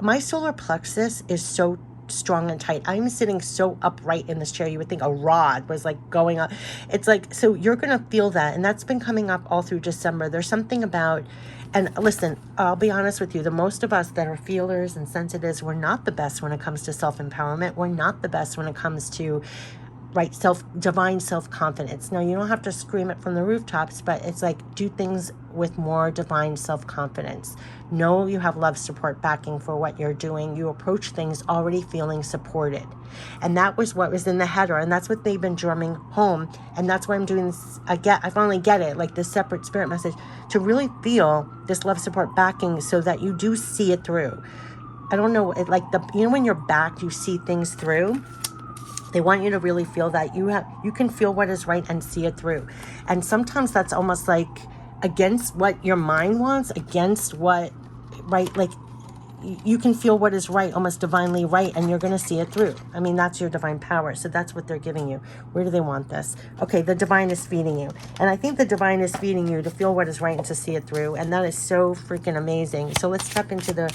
[SPEAKER 1] my solar plexus is so strong and tight. I'm sitting so upright in this chair. You would think a rod was like going up. It's like, so you're going to feel that. And that's been coming up all through December. There's something about, and listen, I'll be honest with you, the most of us that are feelers and sensitives, we're not the best when it comes to self-empowerment. We're not the best when it comes to divine self-confidence. Now, you don't have to scream it from the rooftops, but it's like, do things with more divine self-confidence. Know you have love, support, backing for what you're doing. You approach things already feeling supported. And that was what was in the header, and that's what they've been drumming home. And that's why I'm doing this. I finally get it, like this separate spirit message, to really feel this love, support, backing so that you do see it through. I don't know, when you're back, you see things through. They want you to really feel that you can feel what is right and see it through. And sometimes that's almost like against what your mind wants, against what, right? Like, you can feel what is right, almost divinely right, and you're going to see it through. I mean, that's your divine power. So that's what they're giving you. Where do they want this? Okay, the divine is feeding you. And I think the divine is feeding you to feel what is right and to see it through. And that is so freaking amazing. So let's step into the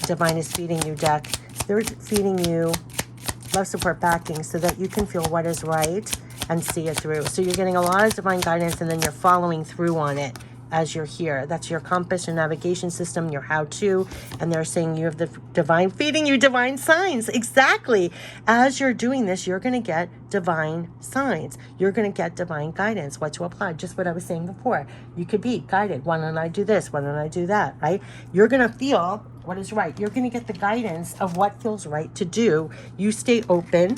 [SPEAKER 1] divine is feeding you deck. They're feeding you love, support, backing so that you can feel what is right and see it through. So you're getting a lot of divine guidance, and then you're following through on it as you're here. That's your compass, your navigation system, your how-to, and they're saying you have the divine feeding you divine signs. Exactly. As you're doing this, you're going to get divine signs. You're going to get divine guidance, what to apply. Just what I was saying before. You could be guided. Why don't I do this? Why don't I do that? Right? You're going to feel what is right. You're going to get the guidance of what feels right to do. You stay open.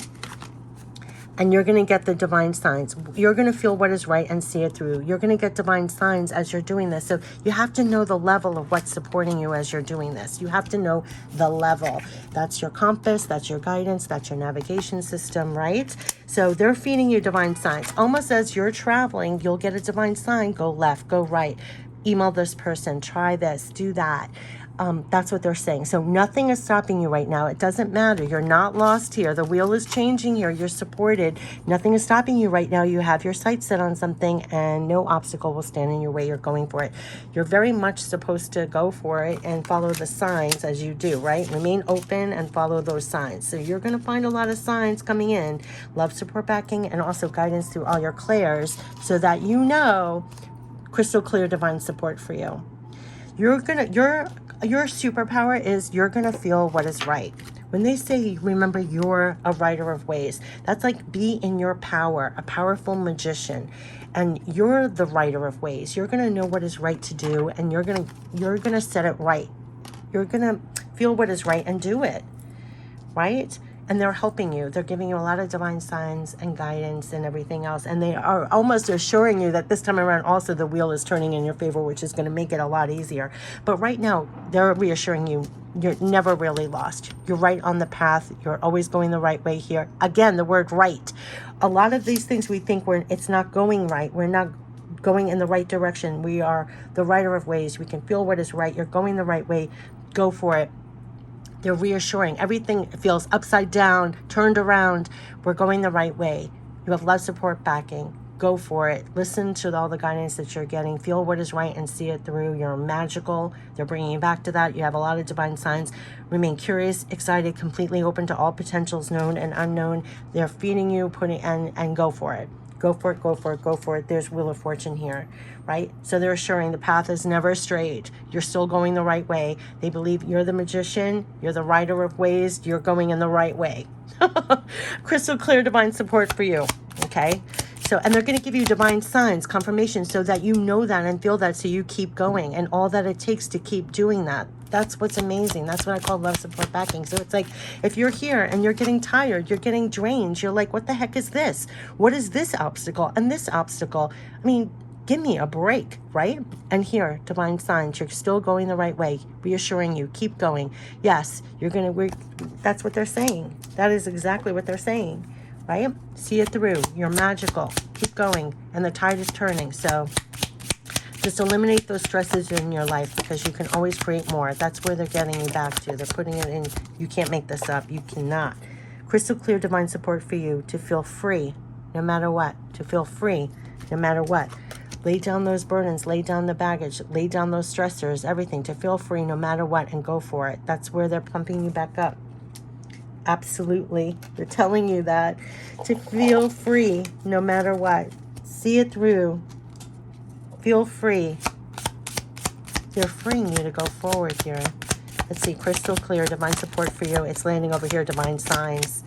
[SPEAKER 1] And you're going to get the divine signs. You're going to feel what is right and see it through. You're going to get divine signs as you're doing this. So you have to know the level of what's supporting you as you're doing this. You have to know the level. That's your compass, that's your guidance, that's your navigation system, right? So they're feeding you divine signs. Almost as you're traveling, you'll get a divine sign. Go left, go right. Email this person, try this, do that. That's what they're saying. So nothing is stopping you right now. It doesn't matter. You're not lost here. The wheel is changing here. You're supported. Nothing is stopping you right now. You have your sights set on something and no obstacle will stand in your way. You're going for it. You're very much supposed to go for it and follow the signs as you do, right? Remain open and follow those signs. So you're going to find a lot of signs coming in. Love, support, backing, and also guidance through all your clairs so that you know crystal clear divine support for you. Your superpower is you're going to feel what is right. When they say, remember, you're a writer of ways, that's like be in your power, a powerful magician. And you're the writer of ways. You're going to know what is right to do, and you're going to set it right. You're going to feel what is right and do it, right? And they're helping you. They're giving you a lot of divine signs and guidance and everything else. And they are almost assuring you that this time around also the wheel is turning in your favor, which is going to make it a lot easier. But right now, they're reassuring you you're never really lost. You're right on the path. You're always going the right way here. Again, the word right. A lot of these things we think it's not going right. We're not going in the right direction. We are the writer of ways. We can feel what is right. You're going the right way. Go for it. They're reassuring. Everything feels upside down, turned around. We're going the right way. You have love, support, backing. Go for it. Listen to all the guidance that you're getting. Feel what is right and see it through. You're magical. They're bringing you back to that. You have a lot of divine signs. Remain curious, excited, completely open to all potentials known and unknown. They're feeding you, and go for it. Go for it, go for it, go for it. There's Wheel of Fortune here, right? So they're assuring the path is never straight. You're still going the right way. They believe you're the magician. You're the writer of ways. You're going in the right way. Crystal clear divine support for you, okay? So, and they're going to give you divine signs, confirmation, so that you know that and feel that, so you keep going and all that it takes to keep doing that. That's what's amazing. That's what I call love, support, backing. So it's like, if you're here and you're getting tired, you're getting drained, you're like, what the heck is this? What is this obstacle and this obstacle? I mean, give me a break, right? And here, divine signs, you're still going the right way, reassuring you, keep going. Yes, you're going to, that's what they're saying. That is exactly what they're saying, right? See it through. You're magical. Keep going. And the tide is turning. So just eliminate those stresses in your life, because you can always create more. That's where they're getting you back to. They're putting it in. You can't make this up. You cannot. Crystal clear divine support for you to feel free no matter what. To feel free no matter what. Lay down those burdens. Lay down the baggage. Lay down those stressors. Everything. To feel free no matter what, and go for it. That's where they're pumping you back up. Absolutely. They're telling you that. To feel free no matter what. See it through. Feel free. They're freeing you to go forward here. Let's see. Crystal clear divine support for you. It's landing over here. Divine signs.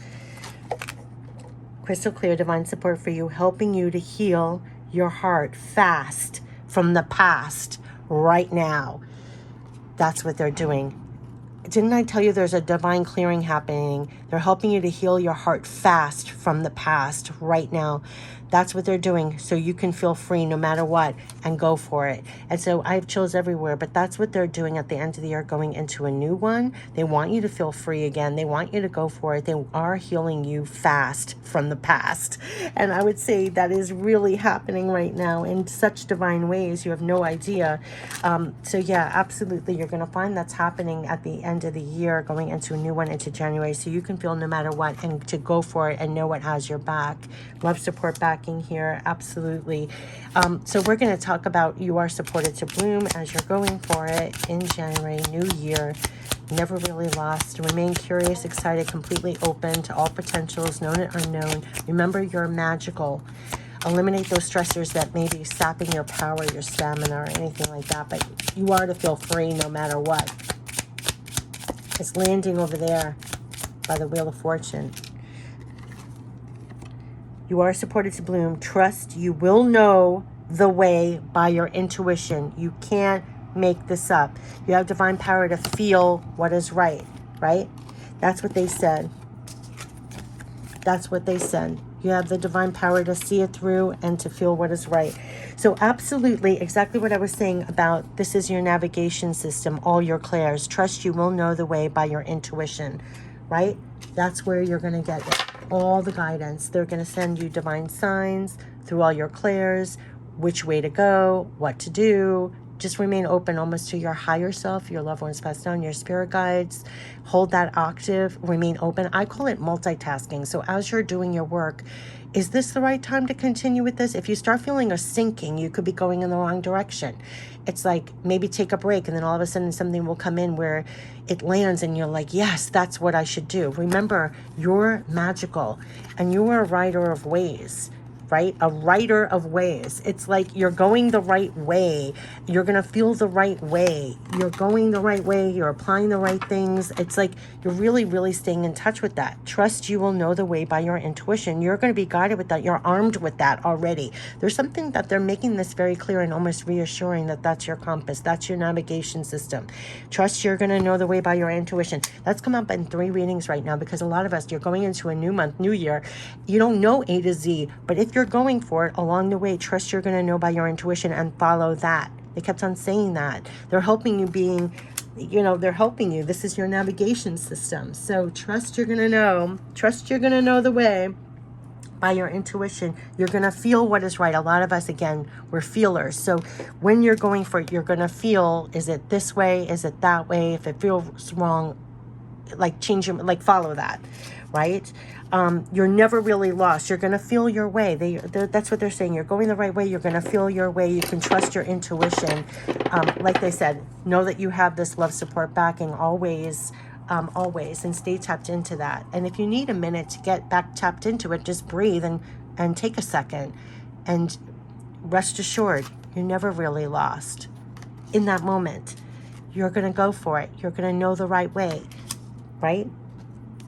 [SPEAKER 1] Crystal clear divine support for you, helping you to heal your heart fast from the past right now. That's what they're doing. Didn't I tell you there's a divine clearing happening? They're helping you to heal your heart fast from the past right now. That's what they're doing, so you can feel free no matter what and go for it. And so I have chills everywhere, but that's what they're doing at the end of the year, going into a new one. They want you to feel free again. They want you to go for it. They are healing you fast from the past. And I would say that is really happening right now in such divine ways. You have no idea. So yeah, absolutely. You're going to find that's happening at the end of the year, going into a new one, into January. So you can feel no matter what and to go for it and know what has your back. Love, support, backing here. Absolutely. So we're going to talk about you are supported to bloom as you're going for it in January, new year. Never really lost. Remain curious, excited, completely open to all potentials, known and unknown. Remember, you're magical. Eliminate those stressors that may be sapping your power, your stamina, or anything like that. But you are to feel free no matter what. It's landing over there by the Wheel of Fortune. You are supported to bloom. Trust you will know the way by your intuition. You can't make this up. You have divine power to feel what is right, right? That's what they said. That's what they said. You have the divine power to see it through and to feel what is right. So absolutely, exactly what I was saying about this is your navigation system, all your clairs. Trust you will know the way by your intuition, right? That's where you're going to get all the guidance. They're going to send you divine signs through all your clairs, which way to go, what to do. Just remain open almost to your higher self, your loved ones passed down, your spirit guides. Hold that octave, remain open. I call it multitasking. So as you're doing your work, is this the right time to continue with this? If you start feeling a sinking, you could be going in the wrong direction. It's like maybe take a break and then all of a sudden something will come in where it lands and you're like, yes, that's what I should do. Remember, you're magical and you are a writer of ways. Right? A writer of ways. It's like you're going the right way. You're going to feel the right way. You're going the right way. You're applying the right things. It's like you're really, really staying in touch with that. Trust you will know the way by your intuition. You're going to be guided with that. You're armed with that already. There's something that they're making this very clear and almost reassuring that that's your compass. That's your navigation system. Trust you're going to know the way by your intuition. That's come up in 3 readings right now because a lot of us, you're going into a new month, new year. You don't know A to Z, but if you're going for it along the way, trust you're going to know by your intuition and follow that. They kept on saying that. They're helping you they're helping you. This is your navigation system. So trust you're going to know. Trust you're going to know the way by your intuition. You're going to feel what is right. A lot of us, again, we're feelers. So when you're going for it, you're going to feel, is it this way? Is it that way? If it feels wrong, like change your, like follow that, right? You're never really lost. You're going to feel your way. That's what they're saying. You're going the right way. You're going to feel your way. You can trust your intuition. Like they said, know that you have this love, support, backing always, and stay tapped into that. And if you need a minute to get back tapped into it, just breathe and take a second and rest assured, you're never really lost. In that moment, you're going to go for it. You're going to know the right way, right?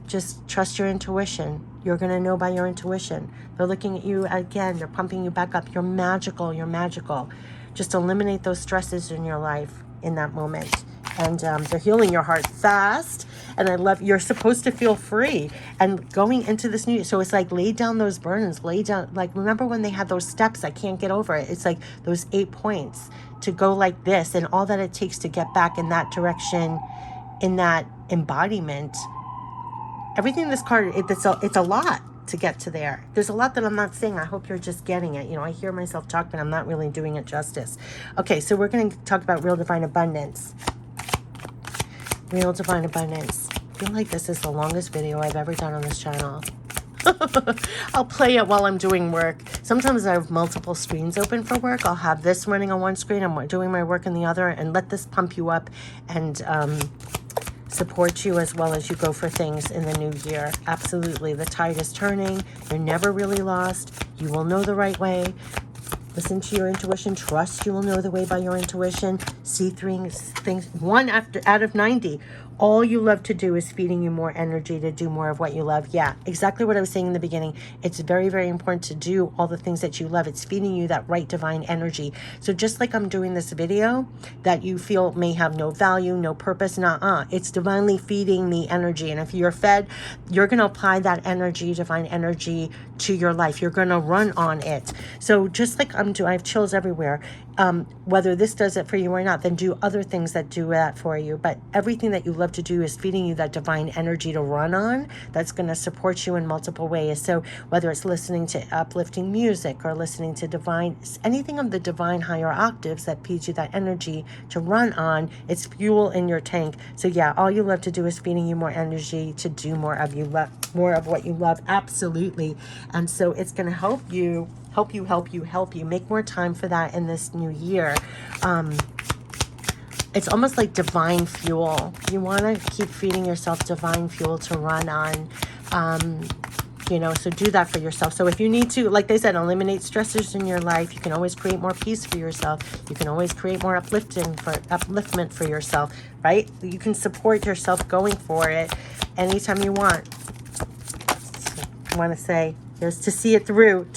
[SPEAKER 1] Just trust your intuition. You're going to know by your intuition. They're looking at you again. They're pumping you back up. You're magical. You're magical. Just eliminate those stresses in your life in that moment. And they're healing your heart fast. And I love, you're supposed to feel free. And going into this new, so it's like lay down those burdens. Lay down, like remember when they had those steps, I can't get over it. It's like those 8 points to go like this and all that it takes to get back in that direction, in that embodiment. Everything in this card, it's a lot to get to there. There's a lot that I'm not saying. I hope you're just getting it. You know, I hear myself talk, but I'm not really doing it justice. Okay, so we're going to talk about real divine abundance. Real divine abundance. I feel like this is the longest video I've ever done on this channel. I'll play it while I'm doing work. Sometimes I have multiple screens open for work. I'll have this running on one screen. I'm doing my work in the other, and let this pump you up and support you as well as you go for things in the new year. Absolutely. The tide is turning. You're never really lost. You will know the right way. Listen to your intuition. Trust you will know the way by your intuition. See things 1 out of 90. All you love to do is feeding you more energy to do more of what you love. Yeah, exactly what I was saying in the beginning. It's very, very important to do all the things that you love. It's feeding you that right divine energy. So just like I'm doing this video that you feel may have no value, no purpose, it's divinely feeding me energy. And if you're fed, you're going to apply that energy, divine energy, to your life. You're going to run on it. So just like I'm doing, I have chills everywhere. Whether this does it for you or not, then do other things that do that for you. But everything that you love to do is feeding you that divine energy to run on. That's going to support you in multiple ways. So whether it's listening to uplifting music or listening to anything of the divine higher octaves that feeds you that energy to run on, it's fuel in your tank. So yeah, all you love to do is feeding you more energy to do more of what you love. Absolutely. And so it's going to help you make more time for that in this new year. It's almost like divine fuel. You want to keep feeding yourself divine fuel to run on. So do that for yourself. So if you need to, like they said, eliminate stressors in your life, you can always create more peace for yourself. You can always create more upliftment for yourself, right? You can support yourself going for it anytime you want. I want to say, here's to see it through.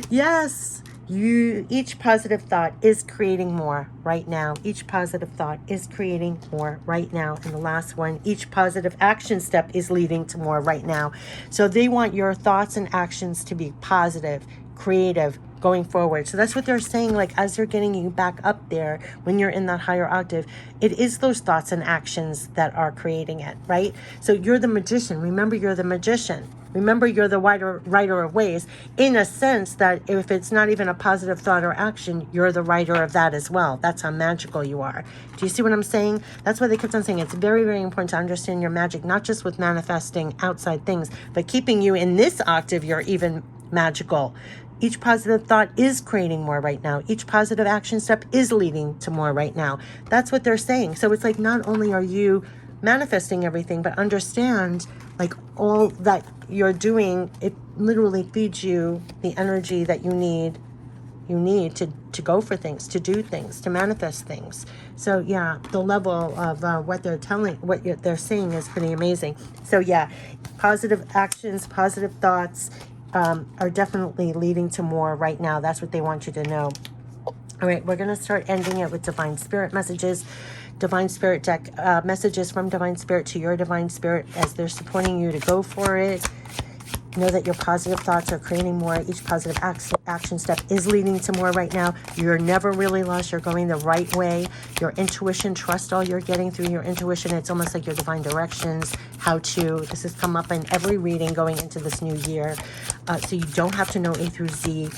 [SPEAKER 1] Yes. Each positive thought is creating more right now. Each positive thought is creating more right now. And the last one, each positive action step is leading to more right now. So they want your thoughts and actions to be positive, creative, going forward. So that's what they're saying, like as they're getting you back up there when you're in that higher octave, it is those thoughts and actions that are creating it, right? So you're the magician. Remember, you're the magician. Remember, you're the writer of ways, in a sense that if it's not even a positive thought or action, you're the writer of that as well. That's how magical you are. Do you see what I'm saying? That's why they kept on saying it's very, very important to understand your magic, not just with manifesting outside things, but keeping you in this octave, you're even magical. Each positive thought is creating more right now. Each positive action step is leading to more right now. That's what they're saying. So it's like, not only are you manifesting everything, but understand, like, all that you're doing, it literally feeds you the energy that you need to go for things, to do things, to manifest things. So yeah, the level of what they're saying is pretty amazing. So yeah, positive actions, positive thoughts are definitely leading to more right now. That's what they want you to know. All right, we're going to start ending it with Divine Spirit messages. Divine Spirit deck, messages from Divine Spirit to your Divine Spirit as they're supporting you to go for it. Know that your positive thoughts are creating more. Each positive action step is leading to more right now. You're never really lost. You're going the right way. Your intuition, trust all you're getting through your intuition. It's almost like your divine directions, how to. This has come up in every reading going into this new year. So you don't have to know A through Z.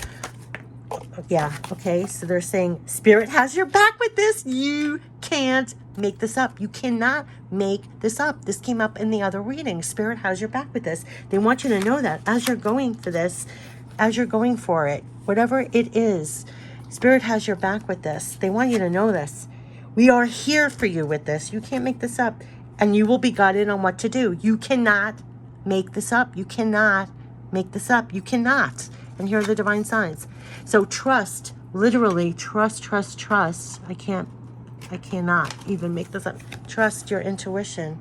[SPEAKER 1] Yeah, okay, so they're saying Spirit has your back with this. You can't make this up. You cannot make this up. This came up in the other reading. Spirit has your back with this. They want you to know that as you're going for this, as you're going for it, whatever it is, Spirit has your back with this. They want you to know this. We are here for you with this. You can't make this up. And you will be guided on what to do. You cannot make this up. You cannot make this up. You cannot. And here are the divine signs. So trust, literally trust. I cannot even make this up. Trust your intuition.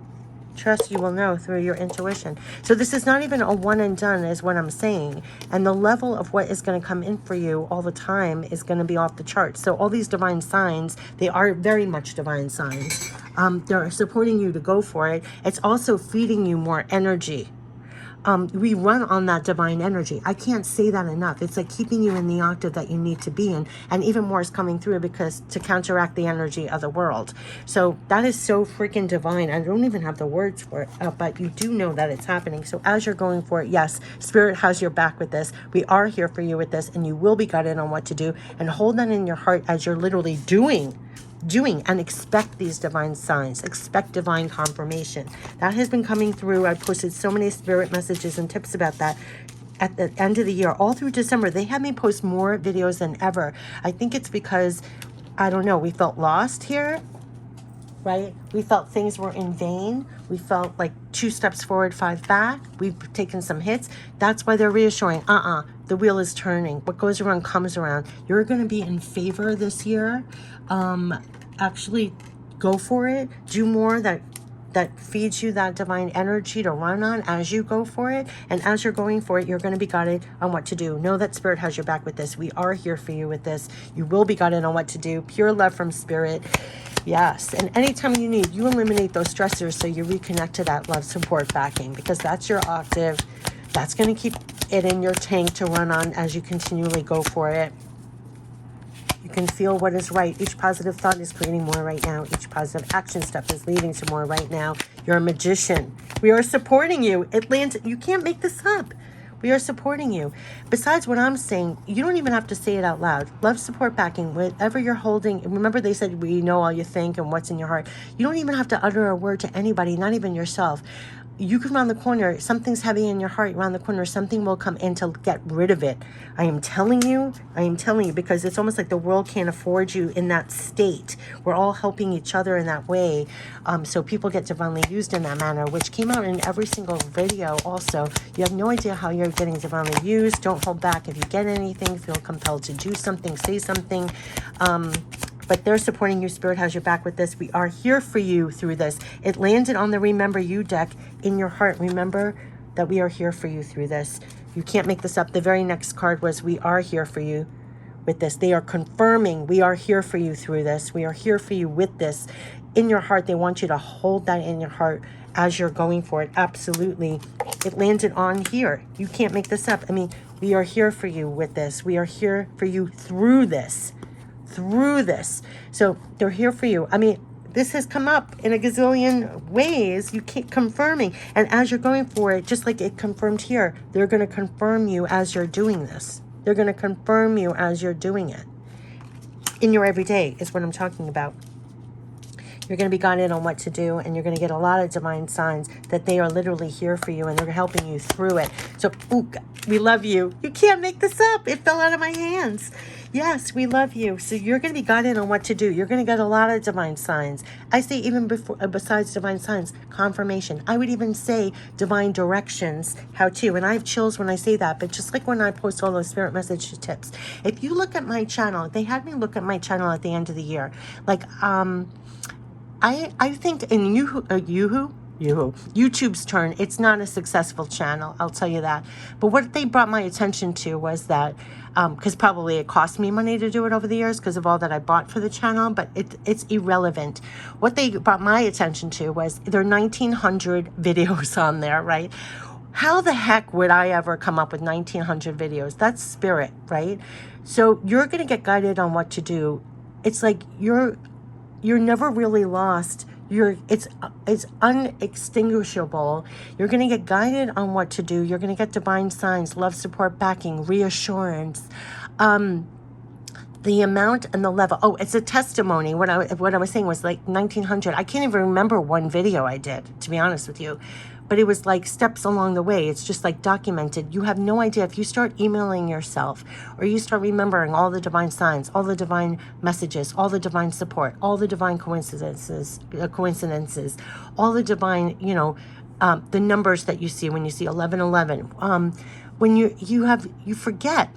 [SPEAKER 1] Trust you will know through your intuition. So this is not even a one and done is what I'm saying. And the level of what is going to come in for you all the time is going to be off the charts. So all these divine signs, they are very much divine signs. They're supporting you to go for it. It's also feeding you more energy. We run on that divine energy. I can't say that enough. It's like keeping you in the octave that you need to be in. And even more is coming through because to counteract the energy of the world. So that is so freaking divine. I don't even have the words for it, but you do know that it's happening. So as you're going for it, yes, Spirit has your back with this. We are here for you with this, and you will be guided on what to do. And hold that in your heart as you're literally doing and expect these divine signs, expect divine confirmation. That has been coming through. I posted so many spirit messages and tips about that at the end of the year, all through December. They had me post more videos than ever. I think it's because, I don't know, we felt lost here, right? We felt things were in vain. We felt like 2 steps forward, 5 back. We've taken some hits. That's why they're reassuring. The wheel is turning. What goes around comes around. You're going to be in favor this year. Actually go for it. Do more that feeds you that divine energy to run on as you go for it. And as you're going for it, you're going to be guided on what to do. Know that Spirit has your back with this. We are here for you with this. You will be guided on what to do. Pure love from Spirit. Yes. And anytime you need, you eliminate those stressors so you reconnect to that love, support, backing, because that's your octave. That's going to keep it in your tank to run on as you continually go for it. You can feel what is right. Each positive thought is creating more right now. Each positive action step is leading to more right now. You're a magician. We are supporting you. Atlanta, you can't make this up. We are supporting you. Besides what I'm saying, you don't even have to say it out loud. Love, support, backing, whatever you're holding. Remember they said we know all you think and what's in your heart. You don't even have to utter a word to anybody, not even yourself. You can round the corner, something's heavy in your heart, round the corner, something will come in to get rid of it. I am telling you, because it's almost like the world can't afford you in that state. We're all helping each other in that way. So people get divinely used in that manner, which came out in every single video also. You have no idea how you're getting divinely used. Don't hold back. If you get anything, feel compelled to do something, say something. But they're supporting you. Spirit has your back with this. We are here for you through this. It landed on the Remember You deck in your heart. Remember that we are here for you through this. You can't make this up. The very next card was, we are here for you with this. They are confirming, we are here for you through this. We are here for you with this. In your heart, they want you to hold that in your heart as you're going for it. Absolutely. It landed on here. You can't make this up. I mean, we are here for you with this. We are here for you through this. Through this. So they're here for you. I mean, this has come up in a gazillion ways. You keep confirming. And as you're going for it, just like it confirmed here, they're going to confirm you as you're doing this. They're going to confirm you as you're doing it. In your everyday is what I'm talking about. You're going to be guided on what to do, and you're going to get a lot of divine signs that they are literally here for you, and they're helping you through it. So, we love you. You can't make this up. It fell out of my hands. Yes, we love you. So you're going to be guided on what to do. You're going to get a lot of divine signs. I say even besides divine signs, confirmation. I would even say divine directions, how to. And I have chills when I say that. But just like when I post all those spirit message tips, if you look at my channel, they had me look at my channel at the end of the year. Like, I think in YouTube's turn, it's not a successful channel, I'll tell you that. But what they brought my attention to was that, because probably it cost me money to do it over the years because of all that I bought for the channel, but it's irrelevant. What they brought my attention to was there are 1,900 videos on there, right? How the heck would I ever come up with 1,900 videos? That's spirit, right? So you're going to get guided on what to do. It's like you're never really lost. It's unextinguishable. You're going to get guided on what to do. You're going to get divine signs, love, support, backing, reassurance. The amount and the level. Oh, it's a testimony. What I was saying was like 1,900. I can't even remember one video I did, to be honest with you. But it was like steps along the way. It's just like documented. You have no idea. If you start emailing yourself or you start remembering all the divine signs, all the divine messages, all the divine support, all the divine coincidences, all the divine, the numbers that you see when you see 1111. When you forget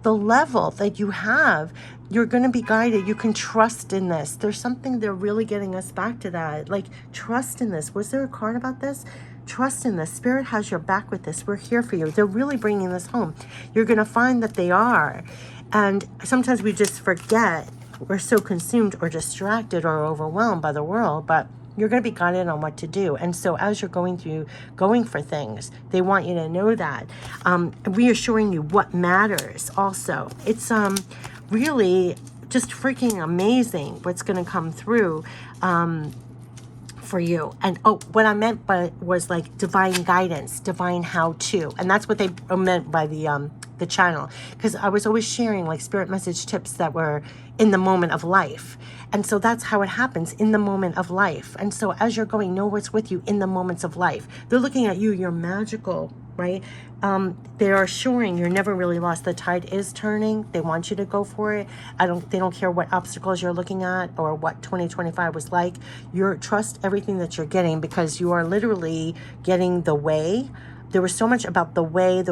[SPEAKER 1] the level that you have, you're going to be guided. You can trust in this. There's something they're really getting us back to that. Like, trust in this. Was there a card about this? Trust in this. Spirit has your back with this. We're here for you. They're really bringing this home. You're going to find that they are. And sometimes we just forget. We're so consumed or distracted or overwhelmed by the world, but you're going to be guided on what to do. And so as you're going for things, they want you to know that. Reassuring you what matters also. It's really just freaking amazing what's going to come through for you. And what I meant was like divine guidance, divine how-to. And that's what they meant by the channel, because I was always sharing like spirit message tips that were in the moment of life. And so that's how it happens, in the moment of life. And so as you're going, know what's with you in the moments of life. They're looking at you, you're magical, right? They are assuring you're never really lost. The tide is turning. They want you to go for it. They don't care what obstacles you're looking at or what 2025 was like. Trust everything that you're getting, because you are literally getting the way. There was so much about the way,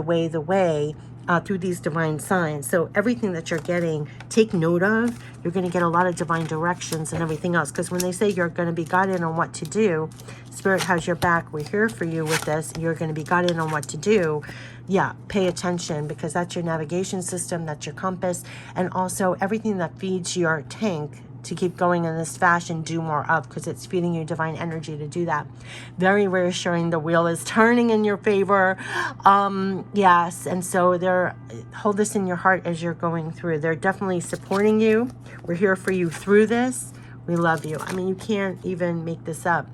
[SPEAKER 1] through these divine signs. So everything that you're getting, take note of. You're going to get a lot of divine directions and everything else. Because when they say you're going to be guided on what to do, Spirit has your back. We're here for you with this. You're going to be guided on what to do. Yeah, pay attention, because that's your navigation system. That's your compass. And also everything that feeds your tank to keep going in this fashion, do more of, because it's feeding you divine energy to do that. Very reassuring. The wheel is turning in your favor. Yes. And so hold this in your heart as you're going through. They're definitely supporting you. We're here for you through this. We love you. I mean, you can't even make this up.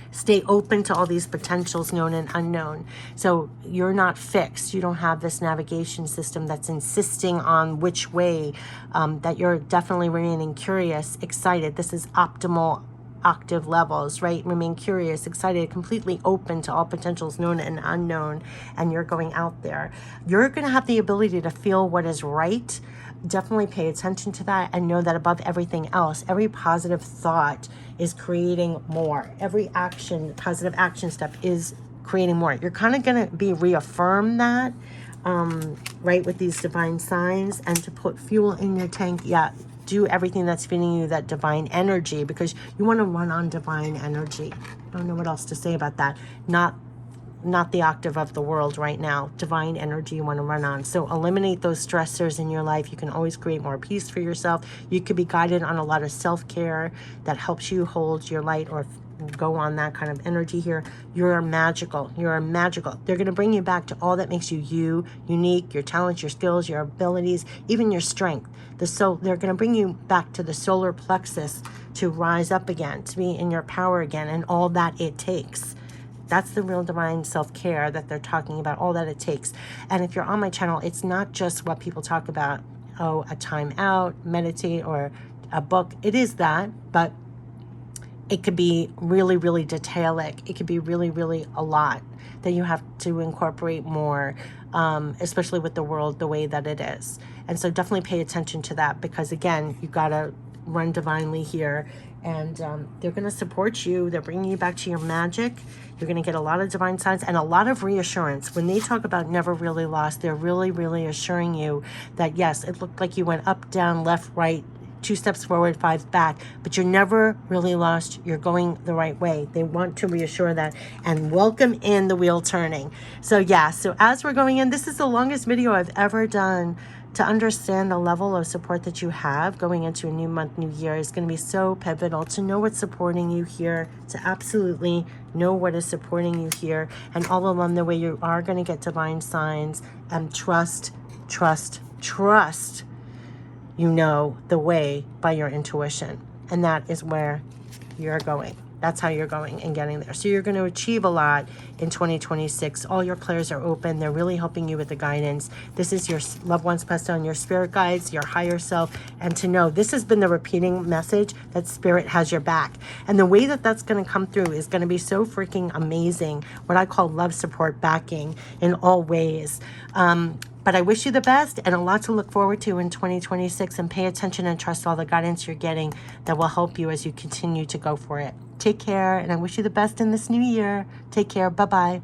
[SPEAKER 1] Stay open to all these potentials, known and unknown. So you're not fixed. You don't have this navigation system that's insisting on which way, that you're definitely remaining curious, excited. This is optimal octave levels, right? Remain curious, excited, completely open to all potentials, known and unknown. And you're going out there. You're going to have the ability to feel what is right. Definitely pay attention to that, and know that above everything else, every positive thought is creating more. Every positive action step is creating more. You're kind of going to be reaffirm that, right, with these divine signs, and to put fuel in your tank. Yeah, do everything that's feeding you that divine energy, because you want to run on divine energy. I don't know what else to say about that. Not not the octave of the world right now. Divine energy you want to run on. So eliminate those stressors in your life. You can always create more peace for yourself. You could be guided on a lot of self-care that helps you hold your light or go on that kind of energy here. You're magical. You're magical. They're going to bring you back to all that makes you unique, your talents, your skills, your abilities, even your strength. They're going to bring you back to the solar plexus to rise up again, to be in your power again, and all that it takes. That's the real divine self-care that they're talking about, all that it takes. And if you're on my channel, it's not just what people talk about, oh, a time out, meditate, or a book. It is that, but it could be really, really detailing. It could be really, really a lot that you have to incorporate more, especially with the world the way that it is. And so definitely pay attention to that, because again, you got to run divinely here, and they're going to support you. They're bringing you back to your magic. You're going to get a lot of divine signs and a lot of reassurance. When they talk about never really lost, they're really, really assuring you that yes, it looked like you went up, down, left, right, 2 steps forward, 5 back, but you're never really lost. You're going the right way. They want to reassure that and welcome in the wheel turning. So yeah, so as we're going in, this is the longest video I've ever done to understand the level of support that you have going into a new month, new year. Is going to be so pivotal to know what's supporting you here, to absolutely know what is supporting you here, and all along the way you are going to get divine signs, and trust. You know the way by your intuition, and that is where you're going. That's how you're going and getting there. So you're going to achieve a lot in 2026. All your clairs are open. They're really helping you with the guidance. This is your loved ones passed on, your spirit guides, your higher self, and to know this has been the repeating message that spirit has your back. And the way that that's going to come through is going to be so freaking amazing. What I call love, support, backing in all ways. But I wish you the best and a lot to look forward to in 2026, and pay attention and trust all the guidance you're getting that will help you as you continue to go for it. Take care, and I wish you the best in this new year. Take care. Bye-bye.